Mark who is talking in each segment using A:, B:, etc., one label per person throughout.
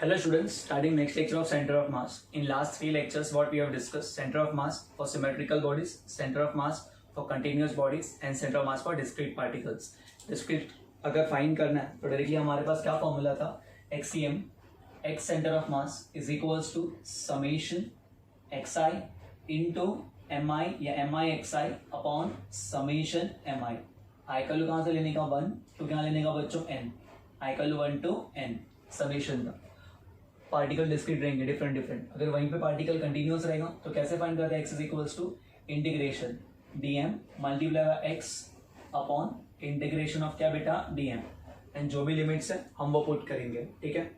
A: Hello students, starting next lecture of center of mass. In last three lectures what we have discussed, center of mass for symmetrical bodies, center of mass for continuous bodies and center of mass for discrete particles. Discrete अगर find करना है तो directly हमारे पास क्या formula था, XCM x center of mass is equals to summation xi into mi या mi xi upon summation mi. आई का कहाँ से लेने का 1 तो क्या लेने का बच्चों n, आई का 1 to n समेशन का. पार्टिकल डिस्क्रीट रहेंगे डिफरेंट डिफरेंट. अगर वहीं पे पार्टिकल कंटिन्यूस रहेगा तो कैसे फाइंड करते हैं, x is equals to integration dm multiply by x upon integration of क्या बेटा dm, एंड जो भी लिमिट्स है हम वो पुट करेंगे. ठीक है.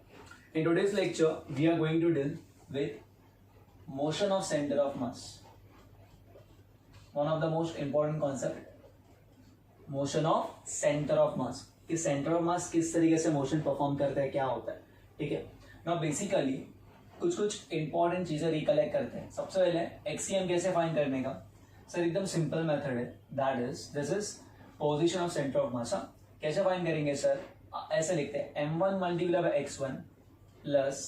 A: In today's lecture we are going to deal with motion of centre of mass. One of the most important concept, motion of centre of mass. कि सेंटर ऑफ मास किस तरीके से मोशन परफॉर्म करता है, क्या होता है. ठीक है. ना बेसिकली कुछ इंपॉर्टेंट चीजें रिकलेक्ट करते हैं. सबसे पहले एक्सीएम कैसे फाइंड करने का, सर एकदम सिंपल मेथड है. That is this is position of centre of मास. कैसे फाइंड करेंगे सर, ऐसे लिखते हैं m1 multiply bye x1 plus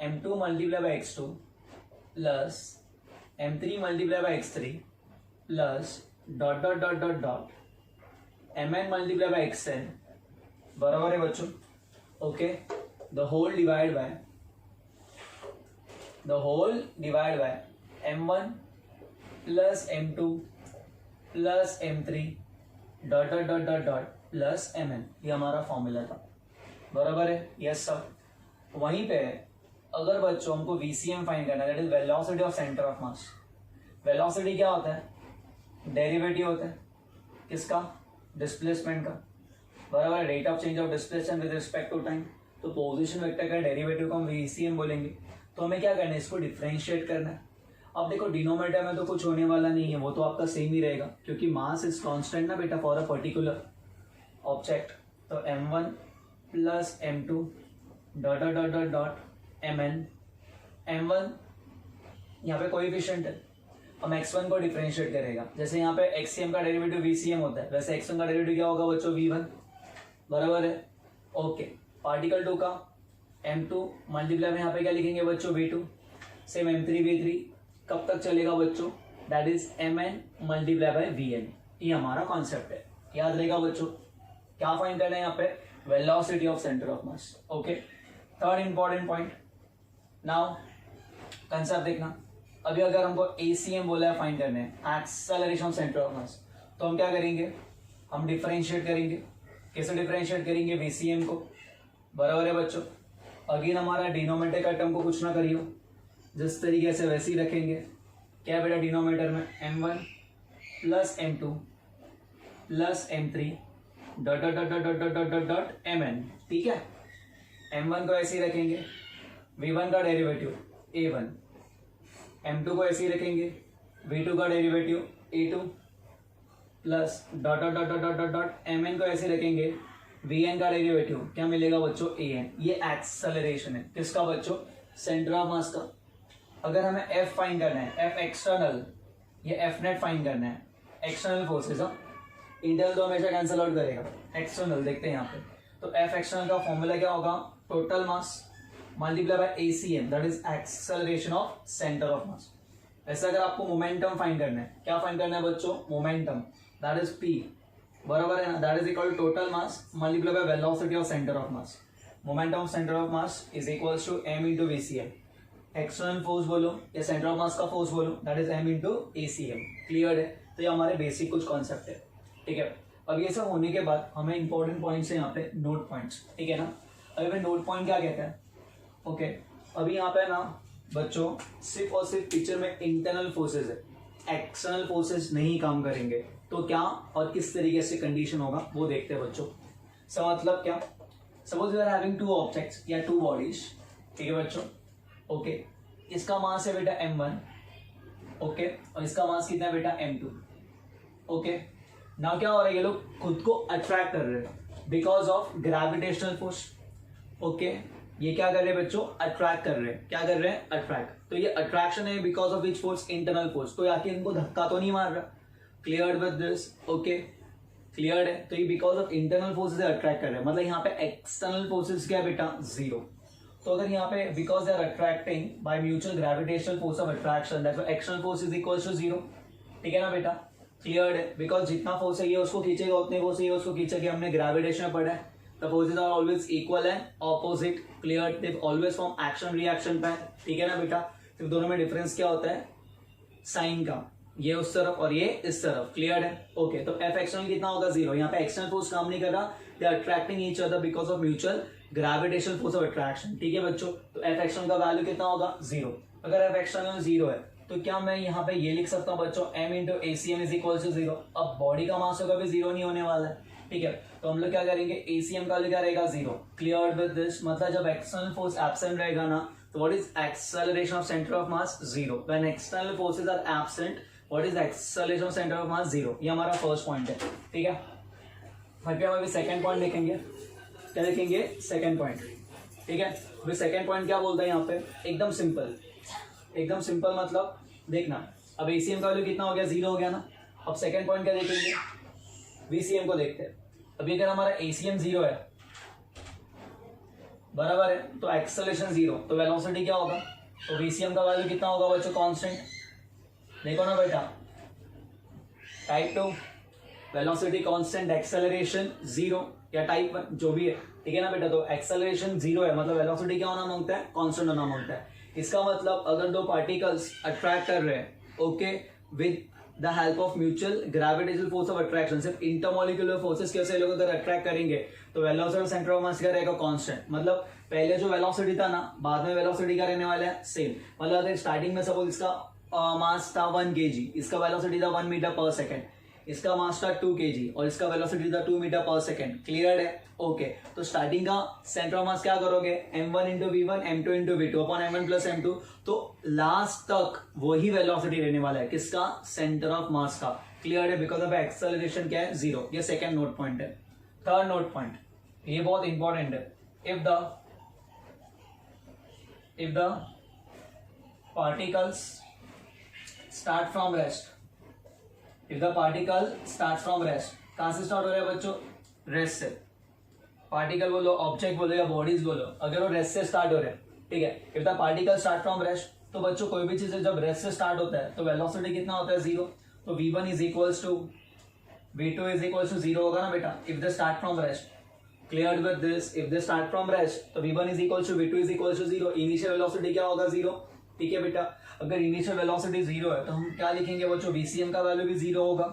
A: m2 multiply bye x2 plus m3 multiply by x3 plus dot dot dot dot dot mn multiply by xn बराबर है बच्चों. Okay. the whole divide by m1 plus m2 plus m3 dot dot dot dot dot plus mn. ये हमारा formula था. बराबर है. Yes sir. वहीं पे अगर बच्चों हमको VCM फाइंड करना है, that is velocity of centre of mass. Velocity क्या होता है, डेरिवेटिव होता है किसका, डिस्प्लेसमेंट का. बराबर है. Rate of change of displacement with respect to time. तो पोजीशन वेक्टर का डेरिवेटिव को हम VCM बोलेंगे. तो हमें क्या करना है, इसको डिफरेंशिएट करना है. अब देखो डिनोमिनेटर में तो कुछ होने वाला नहीं है, वो तो आपका सेम ही रहेगा क्योंकि मास इज कांस्टेंट ना बेटा फॉर अ पर्टिकुलर ऑब्जेक्ट. तो m1 plus m2 dot dot dot dot dot mn. m1 यहाँ पे कोएफिशिएंट है, हम x1 को डिफरेंशिएट करेगा. जैसे यहाँ पे XCM का डेरिवेटिव VCM होता है, वैसे x1 का डेरिवेटिव क्या होगा बच्चों, v1. बराबर है. ओके. पार्टिकल 2 का m2 मल्टीप्लाई में यहाँ पे क्या लिखेंगे बच्चों, v2. सेम m3 v3 कब तक चलेगा बच्चों, that is mn multiply by vn. ये हमारा कॉन्सेप्ट है, याद रहेगा बच्चों. क्या फाइंड करना है यहाँ पे, velocity of centre of mass. Okay. Third important point. Now concept देखना. अभी अगर हमको ACM बोला है फाइंड करने, acceleration of centre of mass, तो हम क्या करेंगे, हम डिफरेंशिएट करेंगे. कैसे डिफरेंशिएट करेंगे, VCM को. बराबर है बच्चों. अगेन हमारा डिनोमिनेटर का टर्म को कुछ ना करियो, जिस तरीके से वैसे ही रखेंगे. क्या बेटा डिनोमिनेटर में m1 plus m2 plus m3 dot dot dot dot dot dot dot mn. ठीक है. m1 को ऐसे ही रखेंगे, v1 का डेरिवेटिव a1. m2 को ऐसे ही रखेंगे, v2 का derivative a2 plus dot dot dot dot dot dot mn को ऐसे रखेंगे, vn का डेरिवेटिव क्या मिलेगा बच्चों, an. ये एक्सेलरेशन है किसका बच्चों, सेंटर ऑफ मास का. अगर हमें f फाइंड करना है, f एक्सटर्नल या f नेट फाइंड करना है, एक्सटर्नल फोर्सेस. इंटरनल तो हमेशा कैंसिल आउट करेगा, एक्सटर्नल देखते हैं यहाँ पे. तो f एक्सटर्नल का फॉर्मूला क्या होगा, total mass multiply bye ACM, that is acceleration of centre of मास. ऐसे अगर आपको मोमेंटम फाइंड करना है, क्या फाइंड करना है बच्चों, मोमेंटम, दैट इज p. बराबर है ना, that is equal to total mass multiply by velocity of centre of mass. Momentum of centre of mass is equals to m into VCM. External force बोलो या centre of mass का force बोलो, that is m into ACM. Clear है. तो ये हमारे basic कुछ concept है. ठीक है. अब ये सब होने के बाद हमें इंपॉर्टेंट पॉइंट्स है यहाँ पे, नोट पॉइंट्स. ठीक है ना. अभी मैं नोट पॉइंट क्या कहता है. ओके. अभी यहाँ पे ना बच्चों सिर्फ और सिर्फ पिक्चर में इंटरनल फोर्सेज है, एक्सटर्नल फोर्सेज नहीं काम करेंगे. तो क्या और किस तरीके से कंडीशन होगा वो देखते हैं बच्चों. सो मतलब क्या, suppose we are having 2 objects या 2 बॉडीज. ठीक है बच्चों. ओके. इसका मास है बेटा m1. ओके. और इसका मास कितना है बेटा m2. ओके. नाउ क्या हो रहा है, ये लोग खुद को अट्रैक्ट कर रहे हैं because of gravitational force. Okay. ये क्या कर रहे हैं बच्चों, अट्रैक्ट कर रहे हैं. क्या कर रहे हैं, अट्रैक्ट. तो ये अट्रैक्शन है because of which force, internal force. कोई आके इनको धक्का तो नहीं मार रहा. Clear with this. Okay. Clear है. तो ये because of internal forces attract कर रहे हैं, मतलब यहाँ पे एक्सटर्नल फोर्सेस क्या है बेटा, 0. तो अगर यहाँ पे because they are attracting by mutual gravitational force of attraction that external force is equal to 0, ठीक है ना बेटा, क्लियर है, बिकॉज जितना फोर्स है ये उसको खींचेगा उतने फोर्स ये उसको खींचेगा, हमने ग्रेविटेशन में पढ़ा है, the forces are always equal and opposite, clear, they always form action reaction पे, ठीक है ना बेटा, सिर्फ दोनों में डिफरेंस क्या होता है, साइन का, ये उस तरफ और ये इस तरफ, क्लियर है, ओके। तो एफ एक्सटर्नल कितना होगा 0, यहाँ पे एक्सटर्नल फोर्स काम नहीं कर रहा, they are attracting each other because of mutual gravitational force of attraction, ठीक है बच्चों। तो एफ एक्सटर्नल का वैल्यू कितना होगा 0। अगर एफ एक्सटर्नल 0 है तो क्या मैं यहाँ पे ये लिख सकता हूँ बच्चों m into ACM is equal to 0। अब बॉडी का मास होगा भी 0 नहीं होने वाला है, ठीक है, तो हम लोग क्या करेंगे, ACM का क्या रहेगा 0, क्लियर विद दिस, मतलब जब एक्सटर्नल फोर्स एब्सेंट रहेगा ना तो what is acceleration of centre of mass 0, when external forces are absent what is acceleration of centre of mass 0, ये हमारा फर्स्ट पॉइंट है, ठीक है। फिर हम अभी सेकंड पॉइंट देखेंगे, क्या देखेंगे, सेकंड पॉइंट, ठीक है। अभी सेकंड पॉइंट क्या बोलता है यहाँ पे, एकदम सिंपल, एकदम सिंपल, मतलब देखना, अब ACM का वैल्यू कितना हो गया, 0 हो गया ना। अब सेकंड पॉइंट क्या देखेंगे, VCM को देखते हैं। अभी अगर हमारा ACM 0 है, बराबर है, तो एक्सेलरेशन 0, तो वेलोसिटी क्या होगा, तो VCM का वैल्यू कितना होगा बच्चों, कांस्टेंट, देखो ना बेटा, टाइप 2 वेलोसिटी कांस्टेंट, एक्सेलरेशन 0 या टाइप 1 जो भी है, ठीक है ना बेटा। तो एक्सेलरेशन 0 है मतलब वेलोसिटी क्या होना मांगता है, कांस्टेंट होना मांगता है। इसका मतलब अगर दो पार्टिकल्स अट्रैक्ट कर रहे हैं, okay, with the help of mutual gravitational force of attraction, सिर्फ इंटरमोलिकुलर फोर्सेस कैसे लोग अगर अट्रैक्ट करेंगे तो वेलोसिटी सेंटर ऑफ मास क्या रहेगा, कांस्टेंट, मतलब पहले जो वेलोसिटी था ना बाद में वेलोसिटी क्या रहने वाला है, सेम, मतलब अगर स्टार्टिंग में सपोज इसका मास था 1 kg, इसका वेलोसिटी था 1 मीटर पर सेकेंड, इसका मास था 2 kg और इसका वेलोसिटी था 2 मीटर पर सेकेंड, क्लियर है, ओके। तो स्टार्टिंग का सेंटर ऑफ मास क्या करोगे, m1 into V1 m2 into V2 upon m1 plus m2, तो लास्ट तक वही वेलोसिटी रहने वाला है, किसका, सेंटर ऑफ मास का, क्लियर है, बिकॉज ऑफ एक्सेलरेशन क्या है 0, ये सेकेंड नोट पॉइंट है। थर्ड नोट पॉइंट, ये बहुत इंपॉर्टेंट है, if the particles start from rest, if the particle start from rest, कहां से स्टार्ट हो रहा है बच्चों, रेस्ट से, पार्टिकल बोलो, ऑब्जेक्ट बोलो या बॉडीज बोलो, अगर वो रेस्ट से स्टार्ट हो रहे हैं, ठीक है, if the particle start from rest, तो बच्चों कोई भी चीज जब रेस्ट से स्टार्ट होता है तो वेलोसिटी कितना होता है 0, तो V1 is equals to V2 is equals to 0 होगा ना बेटा, if they start from rest, clear with this, if they start from rest तो V1 is equals to V2 is equals to 0, initial velocity क्या होगा 0, ठीक है बेटा। अगर इनिशियल वेलोसिटी 0 है तो हम क्या लिखेंगे बच्चों, VCM का वैल्यू भी 0 होगा,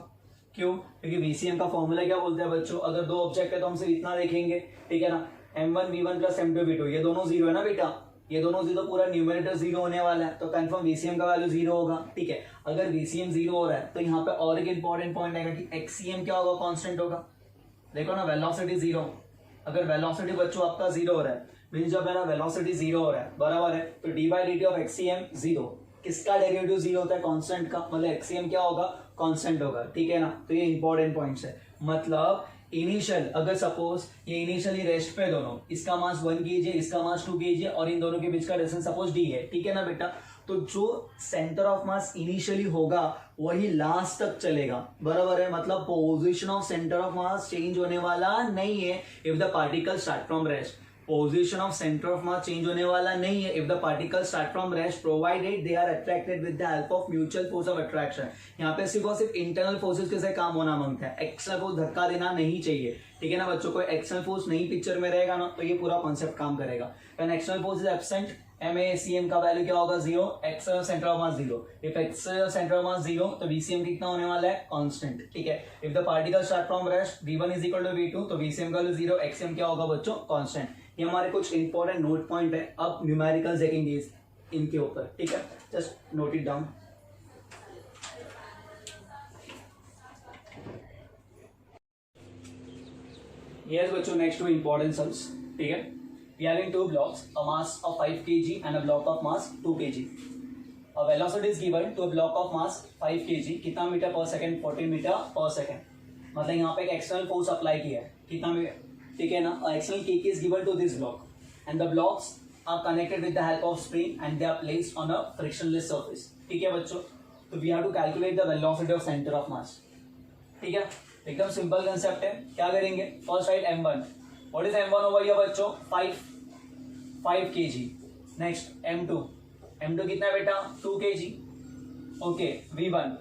A: क्यों, क्योंकि VCM का फॉर्मूला क्या बोलते हैं बच्चों, अगर दो ऑब्जेक्ट है तो हम सिर्फ इतना देखेंगे, ठीक है ना, m1 V1 plus m2 V2, ये दोनों 0 है ना बेटा, ये दोनों 0, पूरा न्यूमरेटर 0 होने वाला है, तो कंफर्म VCM का वैल्यू 0 होगा, ठीक है। अगर VCM 0 हो रहा है तो यहाँ पे और एक इंपॉर्टेंट पॉइंट आएगा कि XCM क्या होगा, कांस्टेंट होगा, देखो ना, वेलोसिटी 0, अगर वेलोसिटी बच्चों आपका 0 हो रहा है मीन जब मेरा वेलोसिटी 0 हो रहा है, बराबर है, तो d/dt ऑफ XCM 0, किसका डेरिवेटिव 0 होता है, कांस्टेंट का, मतलब XCM क्या होगा, कांस्टेंट होगा, ठीक है ना। तो ये इंपॉर्टेंट पॉइंट्स है, मतलब इनिशियल अगर सपोज ये इनिशियली रेस्ट पे दोनों, इसका मास 1 kg, इसका मास 2 kg और इन दोनों के बीच का डिस्टेंस सपोज d है, ठीक है ना बेटा, तो जो सेंटर ऑफ मास इनिशियली होगा वही लास्ट तक चलेगा, बराबर है, मतलब position of centre of mass change होने वाला नहीं है if the particle start from rest, position of centre of mass change होने वाला नहीं है if the particle start from rest, provided they are attracted with the help of mutual force of attraction. यहाँ पे सिर्फ और सिर्फ इंटरनल फोर्सेस के साथ काम होना मांगता है, एक्सटर्नल फोर्स धक्का देना नहीं चाहिए, ठीक है ना बच्चों। कोई एक्सटर्नल फोर्स नहीं पिक्चर में रहेगा ना तो ये पूरा कॉन्सेप्ट काम करेगा। When external force is absent, MACM का वैल्यू क्या होगा 0, external centre of mass 0, if external centre of mass 0 तो VCM कितना होने वाला है, कांस्टेंट, ठीक है। If the particle start from rest, V1 is equal to V2, तो VCM का वैल्यू 0, XCM क्या होगा बच्चों, कांस्टेंट। ये हमारे कुछ इंपॉर्टेंट नोट पॉइंट है, अब न्यूमेरिकल्स देखेंगे इनके ऊपर, ठीक है, just note it down. Yes बच्चों, नेक्स्ट टू इंपॉर्टेंट सम्स, ठीक है। We are in two blocks, a mass of 5 kg and a block of mass 2 kg. A velocity is given to a block of mass 5 kg, कितना metre पर second, 14 metre पर second, मतलब यहाँ पे एक external force apply किया है, कितना मीटर, ठीक है ना। External kk is given to this block and the blocks are connected with the help of spring and they are placed on a frictionless surface, ठीक है बच्चों। तो we have to calculate the velocity of center of mass, ठीक है, एकदम simple concept है। क्या करेंगे, first right m1, what is m1 over here बच्चों, 5 5 kg. नेक्स्ट m2 कितना है बेटा 2 kg. ओके v1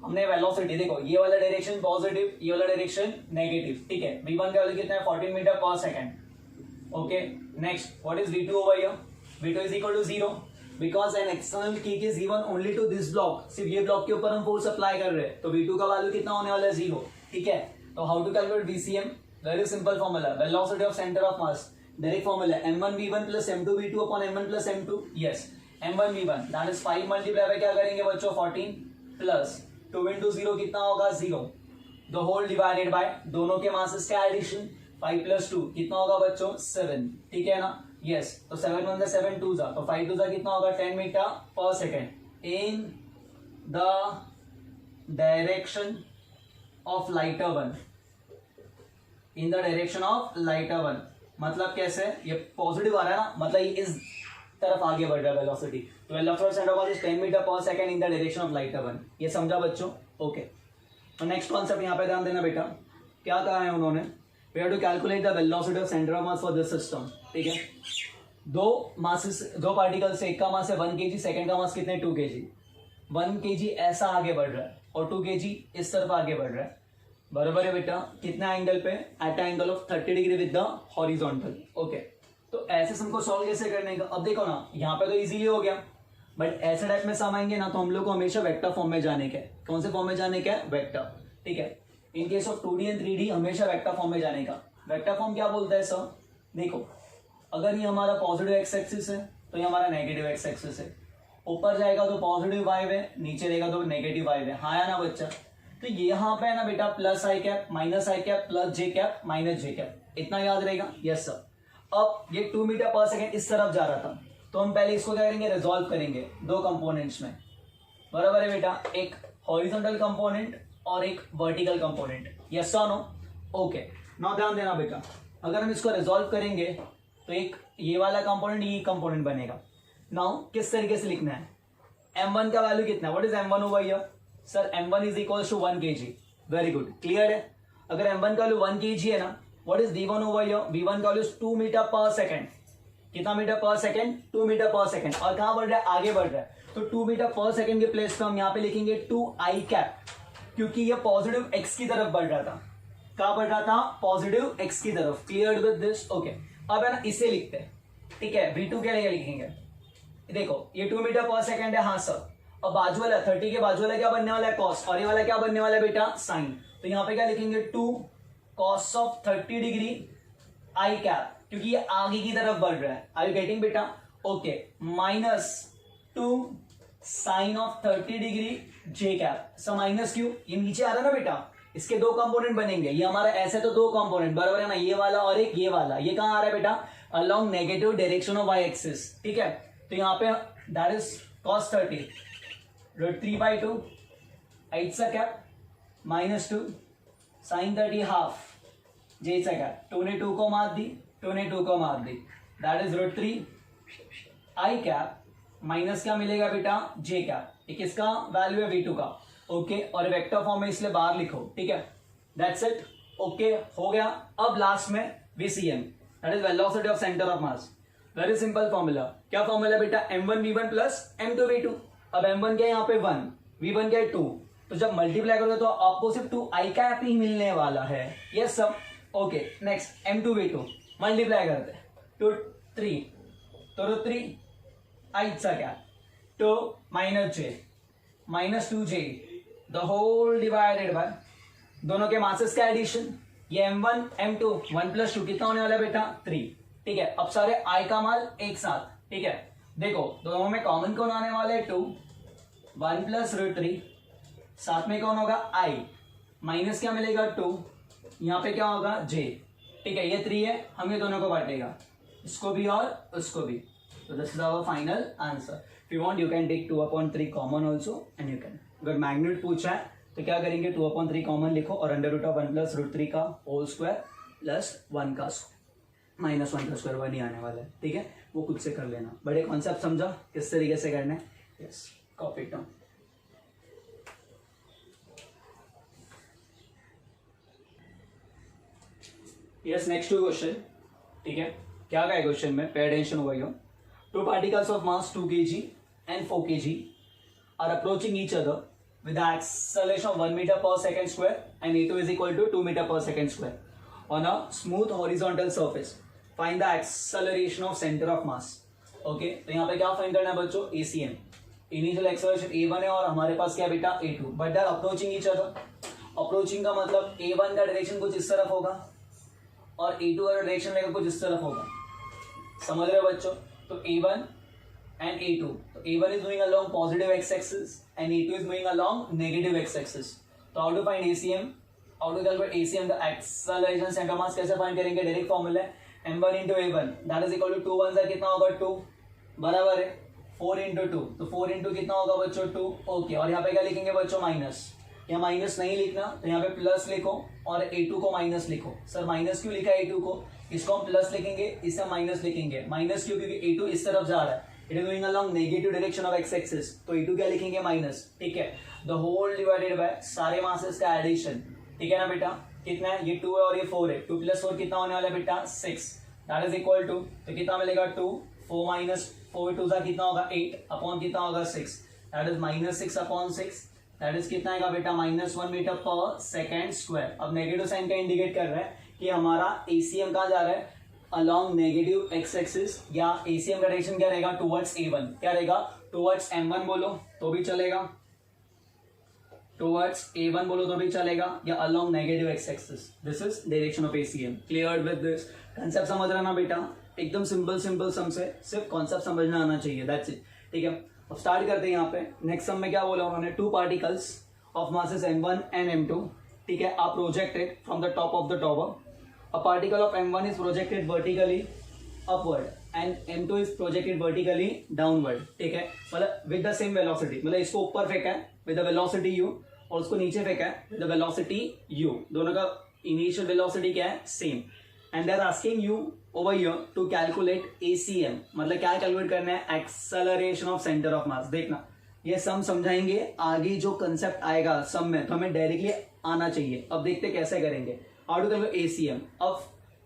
A: हमने वेलोसिटी देखो ये वाला डायरेक्शन पॉजिटिव ये वाला डायरेक्शन नेगेटिव. ठीक है v1 का वैल्यू कितना है 14 मीटर पर second. Okay next what is v2 over here. v2 is equal to 0 because an external kick is given only to this block. सिर्फ ये ब्लॉक के ऊपर हम फोर्स अप्लाई कर रहे हैं तो v2 का वैल्यू कितना होने वाला है 0. ठीक है तो how to calculate vcm. Very simple formula velocity of centre of mass. Direct formula m1 v1 plus m2 v2 upon m1 plus m2. Yes m1 v1 that is 5 multiply by क्या करेंगे बच्चों 14 प्लस 2 into 0 कितना होगा 0. The whole divided by दोनों के masses का addition 5 plus 2 कितना होगा बच्चों 7. ठीक है ना. यस तो 7 1 7 2 जा तो 5 2 जा कितना होगा 10 मीटर पर second in the direction of lighter one. In the direction of lighter one मतलब कैसे ये पॉजिटिव आ रहा है ना मतलब ये इस तरफ आगे बढ़ रहा है वेलोसिटी. तो velocity of centre of mass is 10 metre per second in the direction of lighter one. ये समझा बच्चों. ओके तो नेक्स्ट कॉन्सेप्ट यहाँ पे ध्यान देना बेटा. क्या कहा है उन्होंने we have to calculate the velocity of centre of mass for this system. ठीक है दो पार्टिकल्स से एक का मास है 1 kg सेकंड का मास कितने 2 kg. 1 kg ऐसा आगे बढ़ रहा है और 2 kg इस तरफ आगे बढ़ रहा है. बराबर है बेटा. कितना एंगल पे at angle of 30 degree with the horizontal. Okay तो ऐसे हमको सॉल्व कैसे करने का. अब देखो ना यहाँ पे तो इजीली हो गया बट ऐसे टाइप में सम आएंगे ना तो हम लोग को हमेशा वेक्टर फॉर्म में जाने का है. कौन से फॉर्म में जाने का है वेक्टर. ठीक है in case of 2D and 3D हमेशा वेक्टर फॉर्म में जाने का. वेक्टर फॉर्म क्या बोलता है सर. देखो अगर ये हमारा पॉजिटिव एक्स एक्सिस है तो ये हमारा नेगेटिव एक्स एक्सिस है. ऊपर जाएगा तो पॉजिटिव वाई है नीचे रहेगा तो नेगेटिव वाई है. हाँ या ना बच्चा. तो ये यहाँ पे है ना बेटा प्लस आई कैप माइनस आई कैप प्लस जे कैप माइनस जे कैप. इतना याद रहेगा. Yes sir. अब ये 2 मीटर पर सेकेंड इस तरफ जा रहा था तो हम पहले इसको क्या करेंगे रिजॉल्व करेंगे दो कंपोनेंट्स में. बराबर है बेटा. एक हॉरिजॉन्टल कंपोनेंट और एक वर्टिकल कंपोनेंट. यस और नो. ओके नाउ ध्यान देना बेटा. अगर हम इसको रिजॉल्व करेंगे तो एक ये वाला कंपोनेंट ये कंपोनेंट बनेगा. नाउ किस तरीके से लिखना है. m1 का वैल्यू कितना है what is m1 over here. Sir m1 is equals to 1 kg. Very good clear है. अगर m1 का वैल्यू 1 kg है ना what is v1 over here. v1 का वैल्यू 2 मीटर पर सेकंड. कितना metre per second 2 metre per second. और कहां बढ़ रहा है आगे बढ़ रहा है तो 2 मीटर पर सेकंड के प्लेस पे हम यहाँ पे लिखेंगे 2i कैप क्योंकि ये पॉजिटिव x की तरफ बढ़ रहा था. कहां बढ़ रहा था पॉजिटिव x की तरफ. Clear with this. ओके अब है ना इसे लिखते हैं. ठीक है v2 के लिए लिखेंगे. देखो ये 2 मीटर पर सेकंड है. हाँ सर. अब बाजू वाला 30 के बाजू वाला क्या बनने वाला है कॉस और ये वाला क्या बनने वाला है बेटा साइन. तो यहाँ पे क्या लिखेंगे 2 cos of 30 degree i cap क्योंकि ये आगे की तरफ बढ़ रहा है. आर यू गेटिंग बेटा. Okay minus 2 sine of 30 degree j cap. Sir minus क्यों ये नीचे आ रहा है ना बेटा. इसके दो कंपोनेंट बनेंगे. ये हमारा ऐसे तो दो कंपोनेंट बराबर है ना ये वाला और एक ये वाला. ये कहां आ रहा है बेटा along negative direction of y axis. ठीक है तो यहाँ पे दैट इज कॉस 30 √3/2 8 सा कैप माइनस 2 साइन 30 हाफ जे सा कैप. 2 ने 2 को मार दी 2 ने 2 को मार दी that is √3 I cap minus क्या मिलेगा बेटा जे कैप. एक इसका वैल्यू है v2 का. ओके और वेक्टर फॉर्म में इसलिए बाहर लिखो. ठीक है दैट्स इट. ओके हो गया. अब लास्ट में vcm that is velocity of centre of mass. Very simple formula. क्या फॉर्मूला बेटा m1 v1 plus m2 v2. अब m1 क्या यहाँ पे 1 v1 क्या है 2 तो जब मल्टीप्लाई करोगे तो आपको सिर्फ 2i कैप ही मिलने वाला है. यस सब. Okay next m2 v2 multiply करते हैं 2 3 तो √3 8 सा cap 2 minus j minus 2j the whole divided by दोनों के मासेस का एडिशन. ये m1 m2 1 प्लस 2 कितना होने वाला है बेटा 3. ठीक है अब सारे i का मान एक साथ. ठीक है देखो दोनों में कॉमन कौन आने वाला है 2 1 प्लस √3 साथ में कौन होगा i माइनस क्या मिलेगा 2 यहाँ पे क्या होगा j. ठीक है ये 3 है हम ये दोनों को बांटेगा इसको भी और उसको भी. तो this is our final answer. If you want you can take 2/3 common also and you can. अगर मैग्नीट्यूड पूछा है तो क्या करेंगे 2/3 कॉमन लिखो और √1 प्लस √3 का होल स्क्वायर प्लस 1 का माइनस 1 का स्क्वायर 1 ही आने वाला है. ठीक है वो खुद से कर लेना. बड़े कॉन्सेप्ट समझा किस तरीके से करना है. Yes copy it down. Yes next question. ठीक है क्या कहा है क्वेश्चन में, पे अटेंशन हुआ यो. Two particles of mass 2 kg and 4 kg are approaching each other with the acceleration of 1 meter per second square and a2 is equal to 2 meter per second square on a smooth horizontal surface. Find the acceleration of center of mass. Okay तो यहाँ पे क्या find करना है बच्चों, ACM, initial acceleration A1 है और हमारे पास क्या बेटा A2, but they are approaching each other. Approaching का मतलब A1 का डायरेक्शन कुछ इस तरफ होगा और A2 का डायरेक्शन रहेगा कुछ इस तरफ होगा. समझ रहे हो बच्चों. तो A1 and A2. So A1 is moving along positive x-axis and A2 is moving along negative x-axis. So how to find ACM? How to calculate ACM? The acceleration center of mass कैसे find करेंगे? Direct formula है m1 into a1 that is equal to 2 1 कितना होगा 2 बराबर है 4 into 2. तो 4 into कितना होगा बच्चों 2. ओके और यहाँ पे क्या लिखेंगे बच्चों माइनस. यहाँ माइनस नहीं लिखना तो यहाँ पे प्लस लिखो और A2 को माइनस लिखो. सर माइनस क्यों लिखा है A2 को? इसको हम प्लस लिखेंगे, इसे माइनस लिखेंगे. माइनस क्यों? क्योंकि A2 इस तरफ जा रहा है. It is going along negative direction of x axis. तो A2 क्या लिखेंगे माइनस. ठीक है. द होल डिवाइडेड बाय सारे मासेस का एडिशन. ठीक है ना बेटा. कितना है? ये 2 है और ये 4 है. 2 + 4 कितना होने वाला है बेटा 6. दैट इज इक्वल टू, तो कितना मिलेगा 2. 4 माइनस 4 2 सा कितना होगा 8 अपॉन कितना होगा 6. That is -6 upon 6. That is कितना आएगा बेटा -1 मीटर पर सेकेंड स्क्वायर. अब नेगेटिव साइन का इंडिकेट कर रहा है कि हमारा ACM कहाँ जा रहा है, अलॉन्ग नेगेटिव एक्स एक्सिस. या ACM का डायरेक्शन क्या रहेगा टुवर्ड्स A1. क्या रहेगा टुवर्ड्स M1 बोलो तो भी चलेगा, टुवर्ड्स A1 बोलो तो भी चलेगा, या along negative x axis. This is direction of ACM. Clear with this? Concept समझ रहा ना बेटा. एकदम सिंपल सिंपल सम से सिर्फ कॉन्सेप्ट समझना आना चाहिए. That's it. ठीक है. अब स्टार्ट करते हैं. यहाँ पे नेक्स्ट सम में क्या बोला उन्होंने, 2 particles of masses M1 and M2. ठीक है. Are projected from the top of the tower. A particle of M1 is projected vertically upward and M2 is projected vertically downward. ठीक है. मतलब with the same velocity, मतलब इसको ऊपर फेंका है with the velocity u और उसको नीचे फेंका है with the velocity u. दोनों का initial velocity क्या है same. And they are asking you over here to calculate ACM. मतलब क्या कैलकुलेट करना है, acceleration of center of mass. देखना ये सम समझाएंगे, आगे जो कंसेप्ट आएगा सम में तो हमें डायरेक्टली आना चाहिए. अब देखते कैसे करेंगे. How to calculate ACM. अब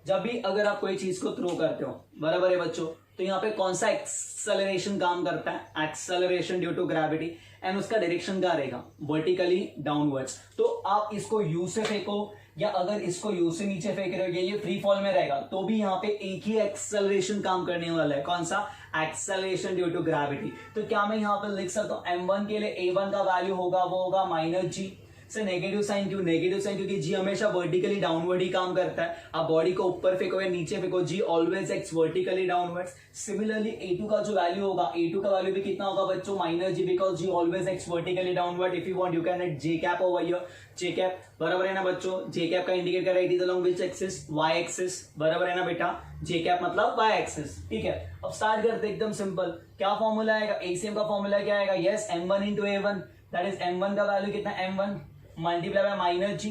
A: जब भी अगर आप कोई चीज को थ्रो करते हो, बराबर है बच्चों, तो यहाँ पे कौन सा एक्सेलरेशन काम करता है, acceleration due to gravity. And उसका डायरेक्शन क्या रहेगा, वर्टिकली डाउनवर्ड्स. तो आप इसको यू से फेंको या अगर इसको यू से नीचे फेंक रहे हो, ये फ्री फॉल में रहेगा, तो भी यहाँ पे एक ही एक्सेलरेशन काम करने वाला है. कौन सा, एक्सेलरेशन ड्यू टू ग्रेविटी. तो क्या मैं यहाँ पे लिख सकता हूँ M1 के लिए A1 का वैल्यू होगा वो होगा -G. से नेगेटिव साइन क्यों, नेगेटिव साइन क्योंकि G हमेशा वर्टिकली डाउनवर्ड ही काम करता है. आप बॉडी को ऊपर फेंको या नीचे फेंको, G always x vertically downwards. Similarly A2 का जो वैल्यू होगा, A2 का वैल्यू भी कितना होगा बच्चों -G, because G always x vertically downward. If you want you can write J cap over here. J cap बराबर है ना बच्चों, J कैप का इंडिकेट कर रहा है it is along which axis, Y axis. बराबर है ना बेटा, J कैप मतलब Y एक्सिस. ठीक है. अब स्टार्ट करते एकदम सिंपल. क्या फॉर्मूला आएगा, ACM का फॉर्मूला क्या आएगा, yes M1 into A1. That is M1 का वैल्यू कितना, M1 multiply by -G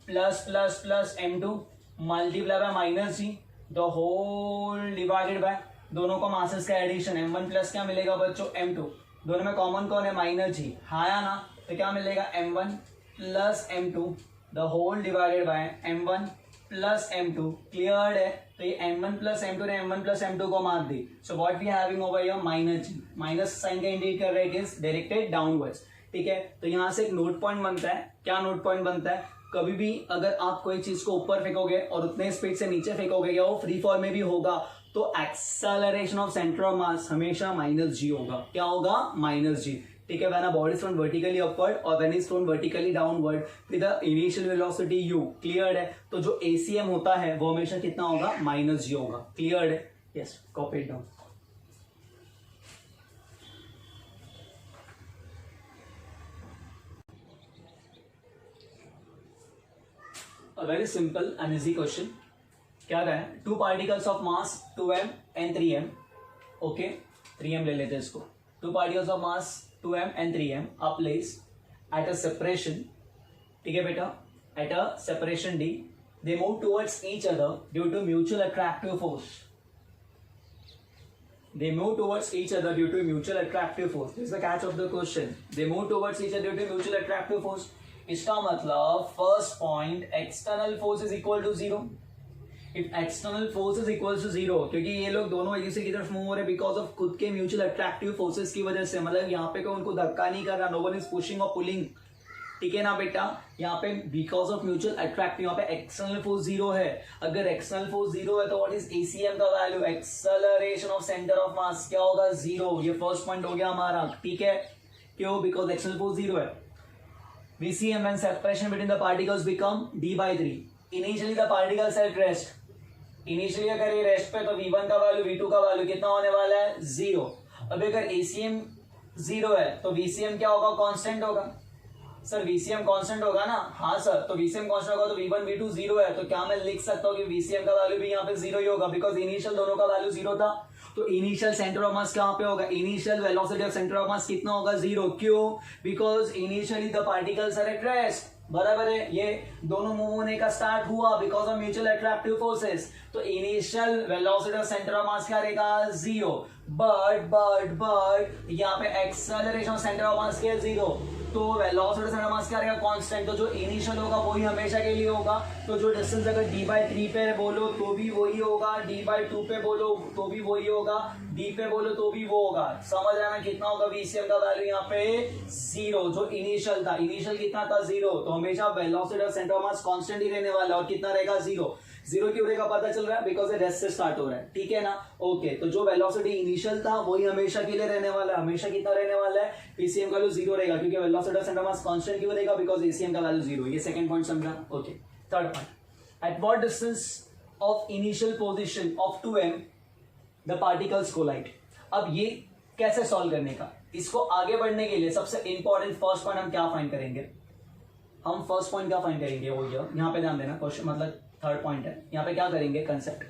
A: plus M2 multiply by -G the whole divided by दोनों को मासेस का एडिशन. M1 प्लस क्या मिलेगा बच्चों M2. दोनों में कॉमन कौन है -G, हाँ या ना. तो क्या मिलेगा M1 plus M2 the whole divided by M1 plus M2. Clear है. तो ये M1 प्लस M2 ने M1 प्लस M2 को मार दी. So what we having over here -G. Minus sign का इंडिकेट कर रहा है, इट इज डायरेक्टेड डाउनवर्ड्स. ठीक है. तो यहां से एक नोट पॉइंट बनता है. क्या नोट पॉइंट बनता है, कभी भी अगर आप कोई चीज को ऊपर फेंकोगे और उतने स्पीड से नीचे फेंकोगे या वो फ्री फॉल में भी होगा, तो acceleration of centre of mass हमेशा -G होगा. क्या होगा, -G. ठीक है. When a body is thrown vertically upward और when is thrown vertically downward with the initial velocity u. Clear है. तो जो ACM होता है वो हमेशा कितना होगा, -G होगा. क्लियर है. Yes, copy it down. A very simple and easy question. क्या रहा है, 2 particles of mass 2m and 3m. Okay 3m ले लेते हैं इसको. 2 particles of mass 2m and 3m are placed at a separation. ठीक है बेटा, at a separation D. They move towards each other due to mutual attractive force. They move towards each other due to mutual attractive force. This is the catch of the question. They move towards each other due to mutual attractive force. इसका मतलब first point external force is equal to 0. If external force is equal to zero, क्योंकि ये लोग दोनों एक दूसरे की तरफ मूव हो रहे हैं बिकॉज ऑफ खुद के म्यूचुअल अट्रैक्टिव फोर्सेस की वजह से, मतलब यहाँ पे कोई उनको धक्का नहीं कर रहा, नो वन इज पुशिंग और पुलिंग, ठीक है ना बेटा। यहाँ पे बिकॉज ऑफ म्यूचुअल अट्रैक्टिव, यहाँ पे एक्सटर्नल फोर्स जीरो है। अगर एक्सटर्नल फोर्स जीरो है तो व्हाट इज एसीएम का value, acceleration of centre of mass, क्या होगा, जीरो। ये फर्स्ट पॉइंट हो गया हमारा, ठीक है। क्यों, बिकॉज एक्सटर्नल फोर्स जीरो है। VCM when separation between the particles become d/3. Initially the particles at rest. Initially अगर ये रेस्ट पे तो V1 का वैल्यू V2 का वैल्यू कितना होने वाला है, जीरो। अब अगर ACM जीरो है तो VCM क्या होगा, कांस्टेंट होगा। सर VCM कांस्टेंट होगा ना, हाँ सर, तो VCM कांस्टेंट होगा तो V1 V2 जीरो है, तो क्या मैं लिख सकता हूँ कि VCM का वैल्यू भी यहाँ पे जीरो ही होगा, बिकॉज इनिशियल दोनों का वैल्यू जीरो था। तो इनिशियल सेंटर ऑफ मास कहाँ पे होगा, initial velocity of centre of mass कितना होगा, जीरो। क्यों, because initially the particles are at rest, बराबर है। ये दोनों मूव होने का स्टार्ट हुआ because of mutual attractive forces, तो initial velocity of centre of mass क्या रहेगा, जीरो। बट यहाँ पे acceleration of centre of mass क्या है, जीरो। तो velocity of centre of mass क्या रहेगा, कांस्टेंट। तो जो इनिशियल होगा वही हमेशा के लिए होगा। तो जो डिस्टेंस अगर d/3 पे बोलो तो भी वही होगा, d/2 पे बोलो तो भी वही होगा, d पे बोलो तो भी वो होगा। समझ रहे ना, कितना होगा VCM का वैल्यू यहाँ पे, जीरो। जो इनिशियल था, इनिशियल कितना था, जीरो। तो हमेशा velocity of centre of mass constant ही रहने वाला है, और कितना रहेगा, जीरो। जीरो क्यों रहेगा पता चल रहा है, बिकॉज ये रेस्ट से स्टार्ट हो रहा है, ठीक है ना। ओके, तो जो वेलोसिटी इनिशियल था वही हमेशा के लिए रहने वाला है। हमेशा कितना रहने वाला है, VCM का वैल्यू जीरो रहेगा, क्योंकि velocity of centre of mass constant क्यों रहेगा, बिकॉज ACM का वैल्यू जीरो। ये सेकंड पॉइंट समझा। Okay, third point, at what distance of initial position of 2m the particles collide. अब ये कैसे सॉल्व करने का, इसको आगे बढ़ने के लिए सबसे इंपॉर्टेंट फर्स्ट पॉइंट हम क्या फाइंड करेंगे, हम फर्स्ट पॉइंट क्या फाइंड करेंगे, वो यहाँ पे ध्यान देना, क्वेश्चन मतलब थर्ड पॉइंट है। यहाँ पे क्या करेंगे, concept,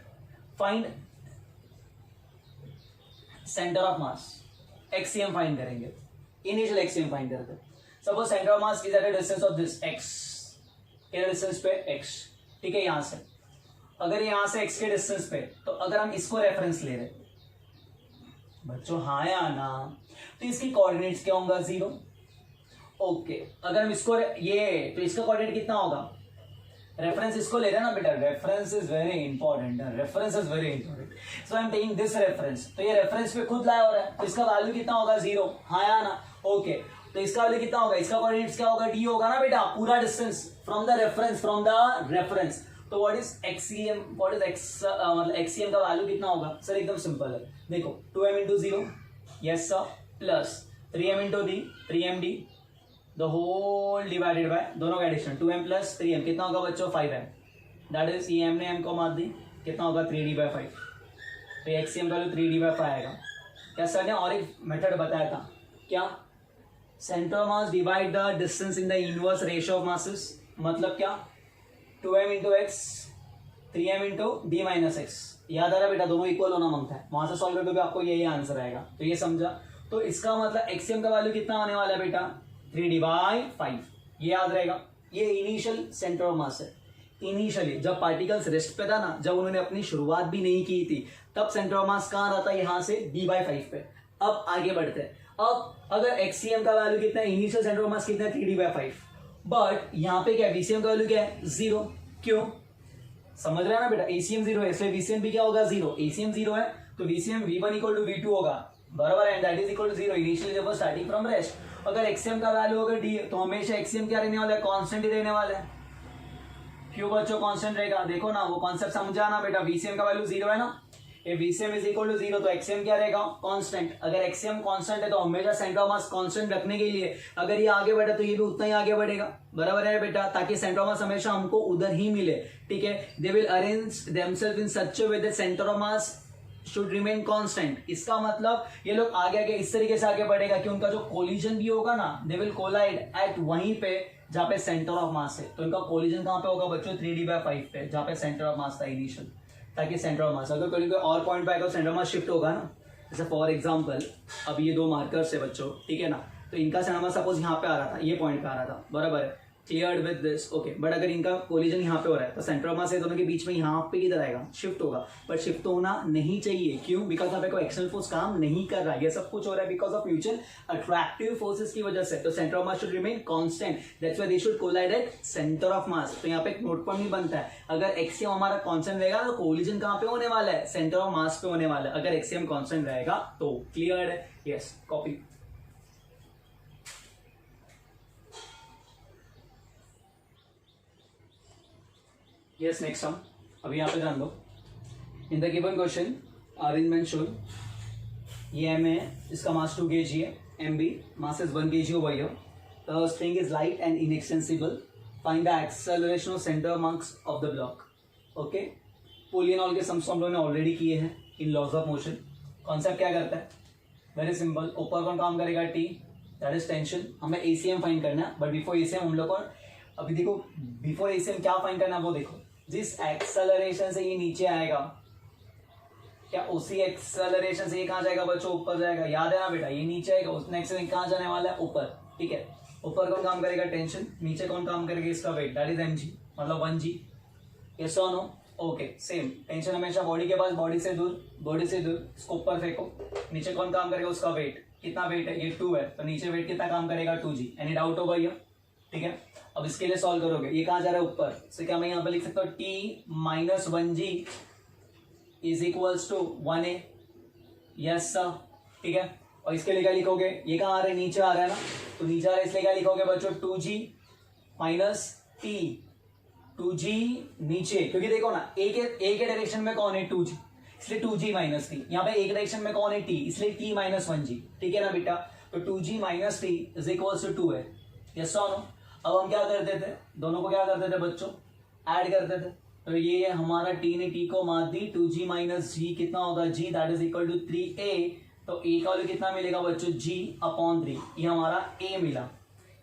A: find centre of mass, X CM find करेंगे। इनिशियल एक्सीएम फाइंड करते हैं। Suppose centre of mass is at a distance of this x, के डिस्टेंस पे x, ठीक है। यहां से अगर यहां से x के डिस्टेंस पे, तो अगर हम इसको रेफरेंस ले रहे बच्चों, हाँ या ना, तो इसकी कोऑर्डिनेट्स क्या होगा, जीरो। ओके, अगर हम इसको ये, तो इसका कोऑर्डिनेट कितना होगा, रेफरेंस इसको ले रहे हैं ना बेटा, reference is very important, reference is very important. So I am taking this reference, तो ये रेफरेंस पे खुद लाया हो रहा है, तो इसका वैल्यू कितना होगा, जीरो, हाँ या ना। ओके, तो इसका वैल्यू कितना होगा, इसका कोऑर्डिनेट्स क्या होगा, d होगा ना बेटा, पूरा डिस्टेंस फ्रॉम द रेफरेंस। तो व्हाट इज एक्सीएम, व्हाट इज मतलब एक्सीएम का वैल्यू कितना होगा, सर एकदम सिंपल है, देखो 2m into 0, yes sir, plus 3m into d, 3md the whole divided by दोनों का एडिशन, 2m प्लस 3m कितना होगा बच्चों, 5m। दैट इज ये m ने m को मार दी, कितना होगा 3d/5। तो एक्सीएम का वैल्यू 3d/5 आएगा। क्या सर ने और एक मेथड बताया था, क्या, centre of mass divide the distance in the inverse ratio of masses, मतलब क्या, 2m into x, 3m into d minus x। याद आ रहा बेटा, दोनों इक्वल होना मांगता है, वहां से सॉल्व कर दो आपको यही आंसर आएगा। तो ये समझा। तो इसका मतलब एक्सीएम का वैल्यू कितना आने वाला है बेटा, 3d/5, ये याद रहेगा। ये इनिशियल सेंटर ऑफ मास है। इनिशियली जब पार्टिकल्स रेस्ट पे था ना, जब उन्होंने अपनी शुरुआत भी नहीं की थी, तब सेंटर ऑफ मास कहाँ रहता है, यहाँ से d/5 पे। अब आगे बढ़ते हैं। अब अगर एक्सीएम का वैल्यू कितना है, इनिशियल सेंटर ऑफ मास कितना है, 3d/5, बट यहाँ पे क्या है, VCM का वैल्यू क्या है, जीरो। क्यों, समझ रहे हैं ना बेटा, ACM जीरो है, इसलिए VCM भी क्या होगा, जीरो। ACM जीरो है तो VCM V1 equal to V2 होगा, बराबर है, and that is equal to zero initially जब स्टार्टिंग फ्रॉम रेस्ट। अगर एक्सीएम का वैल्यू अगर d तो हमेशा एक्सीएम क्या रहने वाला है, कांस्टेंट ही रहने वाला है। क्यों बच्चों कांस्टेंट रहेगा, देखो ना वो कॉन्सेप्ट समझा ना बेटा, VCM का वैल्यू जीरो है ना, if VCM is equal to zero तो एक्सीएम क्या रहेगा, कांस्टेंट। अगर एक्सीएम कांस्टेंट है तो हमेशा सेंटर ऑफ मास कांस्टेंट रखने के लिए अगर ये आगे बढ़े तो ये भी उतना ही आगे बढ़ेगा, बराबर है बेटा, ताकि सेंटर ऑफ मास हमेशा हमको उधर ही मिले, ठीक है। They will arrange themselves in such a way that centre of mass should remain constant. इसका मतलब ये लोग आगे आगे इस तरीके से आगे बढ़ेगा कि उनका जो कोलिजन भी होगा ना, दे विल कोलाइड एट वहीं पे जहाँ पे सेंटर ऑफ मास है। तो इनका कोलिजन कहाँ पे होगा बच्चों, 3d/5 पे, जहाँ पे सेंटर ऑफ मास था इनिशियल, ताकि सेंटर ऑफ मास अगर कोई और पॉइंट पे आएगा सेंटर ऑफ मास शिफ्ट होगा ना। जैसे फॉर एग्जांपल अब ये दो मार्कर्स है बच्चों, ठीक है ना, तो इनका सेंटर ऑफ मास सपोज यहाँ पे आ रहा था, ये पॉइंट पे आ रहा था, बराबर है, cleared with this, okay. But अगर इनका कोलिजन यहाँ पे हो रहा है तो सेंटर ऑफ मास से दोनों के बीच में यहाँ पे किधर आएगा, शिफ्ट होगा। पर शिफ्ट होना नहीं चाहिए, क्यों? बिकॉज यहाँ पे कोई एक्सटर्नल फोर्स काम नहीं कर रहा है, ये सब कुछ हो रहा है because of mutual attractive forces की वजह से। तो centre of mass should remain constant, that's why they should collide at centre of mass. तो यहाँ पे एक नोट पॉइंट भी बनता है, अगर एक्सियम हमारा कांस्टेंट रहेगा तो कोलिजन कहाँ पे होने वाला है, सेंटर ऑफ मास पे होने वाला है। अगर एक्सियम कांस्टेंट रहेगा तो क्लियर है, yes, copy. Yes, next sum. अभी यहाँ पे ध्यान दो। In the given question arrangement showed, ये एम है, इसका मास 2 kg है, M B mass is 1 kg over here. The string is light and inextensible. Find the acceleration of centre marks of the block. Okay, pull in all के sums हम लोगों ने already किए हैं in laws of motion. Concept क्या करता है, very simple. ऊपर कौन काम करेगा, टी, दैट इज टेंशन। हमें एसीएम फाइंड करना है, बट बिफोर एसीएम हम लोग को अभी देखो, बिफोर एसीएम क्या फाइंड करना है वो देखो। जिस एक्सेलरेशन से ये नीचे आएगा, क्या उसी एक्सेलरेशन से ये कहाँ जाएगा बच्चों, ऊपर जाएगा। याद है ना बेटा, ये नीचे आएगा, उसने एक्सेलरेशन कहाँ जाने वाला है, ऊपर। ठीक है, ऊपर कौन काम करेगा, टेंशन। नीचे कौन काम करेगा, इसका वेट, दैट इज mg, मतलब 1g। यस और नो, ओके। सेम, टेंशन हमेशा बॉडी के पास, बॉडी से दूर, बॉडी से दूर, इसको ऊपर फेंको। नीचे कौन काम करेगा, उसका वेट। कितना वेट है, ये 2 है, तो नीचे वेट कितना काम करेगा, 2g। एनी डाउट होगा ये? ठीक है, अब इसके लिए सॉल्व करोगे, ये कहाँ जा रहा है, ऊपर। तो क्या मैं यहाँ पे लिख सकता हूँ, t minus 1g is equals to 1a। Yes sir, ठीक है। और इसके लिए क्या लिखोगे, ये कहाँ आ रहा है, नीचे आ रहा है ना, तो नीचे आ रहा है, इसलिए क्या लिखोगे बच्चों, 2g माइनस t। 2g नीचे, क्योंकि देखो ना, एक के डायरेक्शन में कौन है, 2g, इसलिए 2g माइनस टी। यहाँ पे एक डायरेक्शन में कौन है, t, इसलिए t माइनस 1g। ठीक है ना बेटा, तो 2g minus T is equals to 2 है। यस और नो। अब हम क्या करते थे, दोनों को क्या करते थे बच्चों, ऐड करते थे। तो ये हमारा t ने t को मार दी, 2g माइनस g कितना होगा, g, that is equal to 3a। तो a का वैल्यू कितना मिलेगा बच्चों, g अपॉन 3। ये हमारा a मिला।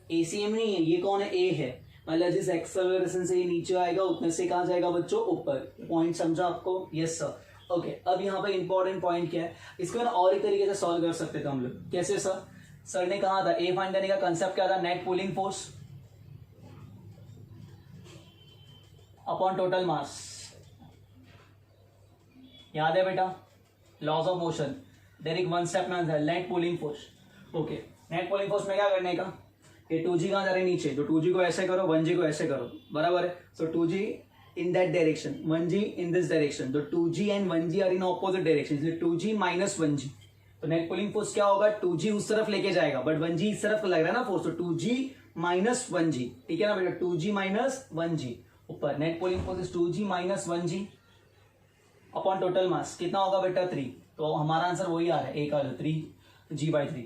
A: ACM नहीं है, ये कौन है, a है। मतलब जिस एक्सेलरेशन से ये नीचे आएगा उतने से कहाँ जाएगा बच्चों, ऊपर। पॉइंट समझा आपको? Yes sir, okay. अब यहाँ पे इंपॉर्टेंट पॉइंट क्या है, इसको ना और एक तरीके से सॉल्व कर सकते थे हम लोग। कैसे सर? सर ने कहा था ए फाइंड करने का कंसेप्ट क्या था, net pulling force upon total mass. याद है बेटा, laws of motion. There is one step ना, net pulling force. Okay, net pulling force में क्या करने का, ये 2g कहाँ जा रहे हैं, नीचे, तो 2g को ऐसे करो, 1g को ऐसे करो, बराबर है। So 2g in that direction, 1g in this direction, तो 2g and 1g are in opposite direction, इसलिए 2g माइनस 1g। तो नेट पुलिंग फोर्स क्या होगा, 2g उस तरफ लेके जाएगा, बट 1g इस तरफ लग रहा है ना फोर्स, तो 2g माइनस 1g। ठीक है ना बेटा, 2g माइनस 1g ऊपर। Net pulling force is 2g minus 1g upon total मास, कितना होगा बेटा, 3। तो हमारा आंसर वही आ रहा है, a का 3g/3।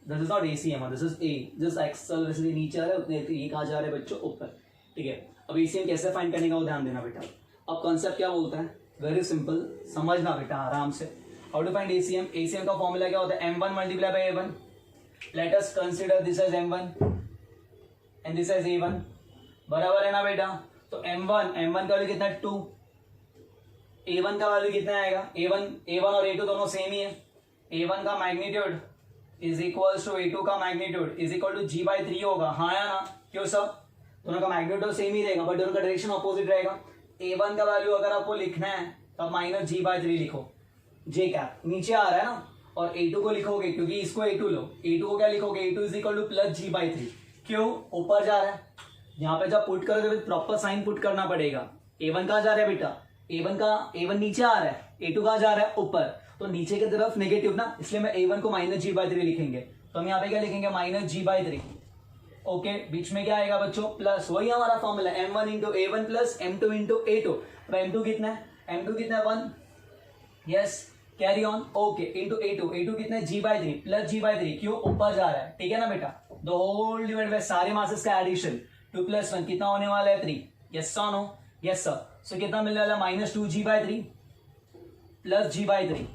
A: This is not ACM, this is a। जिस एक्सेलरेशन से नीचे आ रहा है उतने ये कहाँ जा रहे हैं बच्चों, ऊपर। ठीक है, अब ACM कैसे फाइंड करने का वो ध्यान देना बेटा। अब कॉन्सेप्ट क्या बोलता है, वेरी सिंपल, समझना बेटा आराम से। How to find ACM? ACM का फॉर्मूला क्या होता है, m1 multiply by a1। Let us consider this as m1 and this as a1, बराबर है ना बेटा। तो m1 का वैल्यू कितना है, 2। a1 का वैल्यू कितना आएगा, a1 और a2 दोनों सेम ही है। a1 का magnitude is equals to a2 का magnitude is equal to g/3 होगा। हाँ या ना, क्यों सर? दोनों का मैग्नीट्यूड सेम ही रहेगा, बट दोनों का डायरेक्शन अपोजिट रहेगा। a1 का वैल्यू अगर आपको लिखना है तो माइनस g/3 लिखो, j कैप नीचे आ रहा है ना, और a2 को लिखोगे, क्योंकि इसको a2 लो, a2 को क्या लिखोगे, a2 is equal two plus g/3। क्यों? ऊपर जा रहा है, यहाँ पे जब पुट करोगे तो प्रॉपर साइन पुट करना पड़ेगा। a1 कहाँ जा रहा है बेटा, a1 नीचे आ रहा है, a2 कहाँ जा रहा है, ऊपर, तो नीचे की तरफ नेगेटिव ना, इसलिए मैं a1 को माइनस g/3 लिखेंगे। तो हम यहाँ पे क्या लिखेंगे, माइनस g/3। ओके, बीच में क्या आएगा बच्चों, प्लस। वही हमारा formula, m1 into a1 plus m2 into a2। तो m2 कितना है, m2 कितना है, 1। Yes, carry on. Okay, into a2 कितना है, g/3 प्लस g/3। क्यों? ऊपर जा रहा है। ठीक है ना बेटा, द होल डिवाइड बाय सारे मासेस का एडिशन, 2 + 1 कितना होने वाला है, 3। यस और नो? Yes sir. सो कितना मिलने वाला है, minus 2g/3 plus g/3,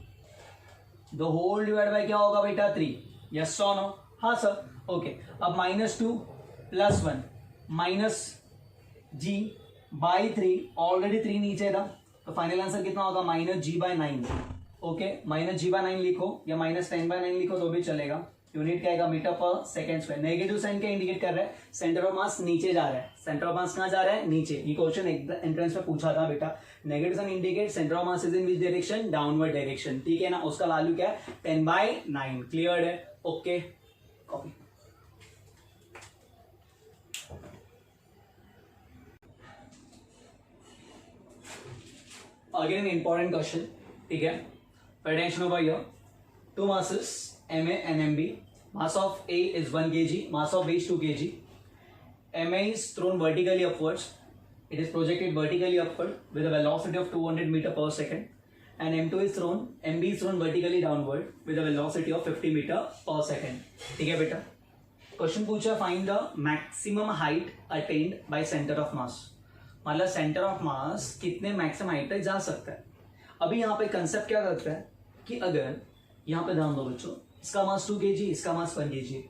A: the whole divide by क्या होगा बेटा, 3। यस और नो? हाँ सर। ओके, अब -2 + 1 माइनस g/3, ऑलरेडी 3 नीचे था, तो फाइनल आंसर कितना होगा, minus g/9। Okay, minus g/9 लिखो या माइनस 10/9 लिखो तो भी चलेगा। यूनिट क्या आएगा, मीटर पर सेकेंड स्क्वायर। नेगेटिव साइन क्या इंडिकेट कर रहा है, सेंटर ऑफ मास नीचे जा रहा है। सेंटर ऑफ मास कहाँ जा रहा है, नीचे। ये क्वेश्चन एंट्रेंस में पूछा था बेटा। Negative sign indicate centre of mass is in which direction, downward direction, ठीक है ना। उसका वैल्यू क्या है, 10/9। क्लियर है, okay. Copy. Again important question, ठीक है। Pay attention over here. Two masses, Ma and Mb. Mass of A is 1 kg. Mass of B is 2 kg. Ma is thrown vertically upwards. It is projected vertically upward with a velocity of 200 meter per second. And Mb is thrown vertically downward with a velocity of 50 meter per second. ठीक है बेटा। Question पूछा find the maximum height attend bye centre of मास। मतलब centre of मास कितने maximum height तक जा सकता है। अभी यहाँ पे कंसेप्ट क्या करता है कि अगर यहाँ पे ध्यान दो बच्चों, इसका मास 2 kg, इसका मास 1 kg,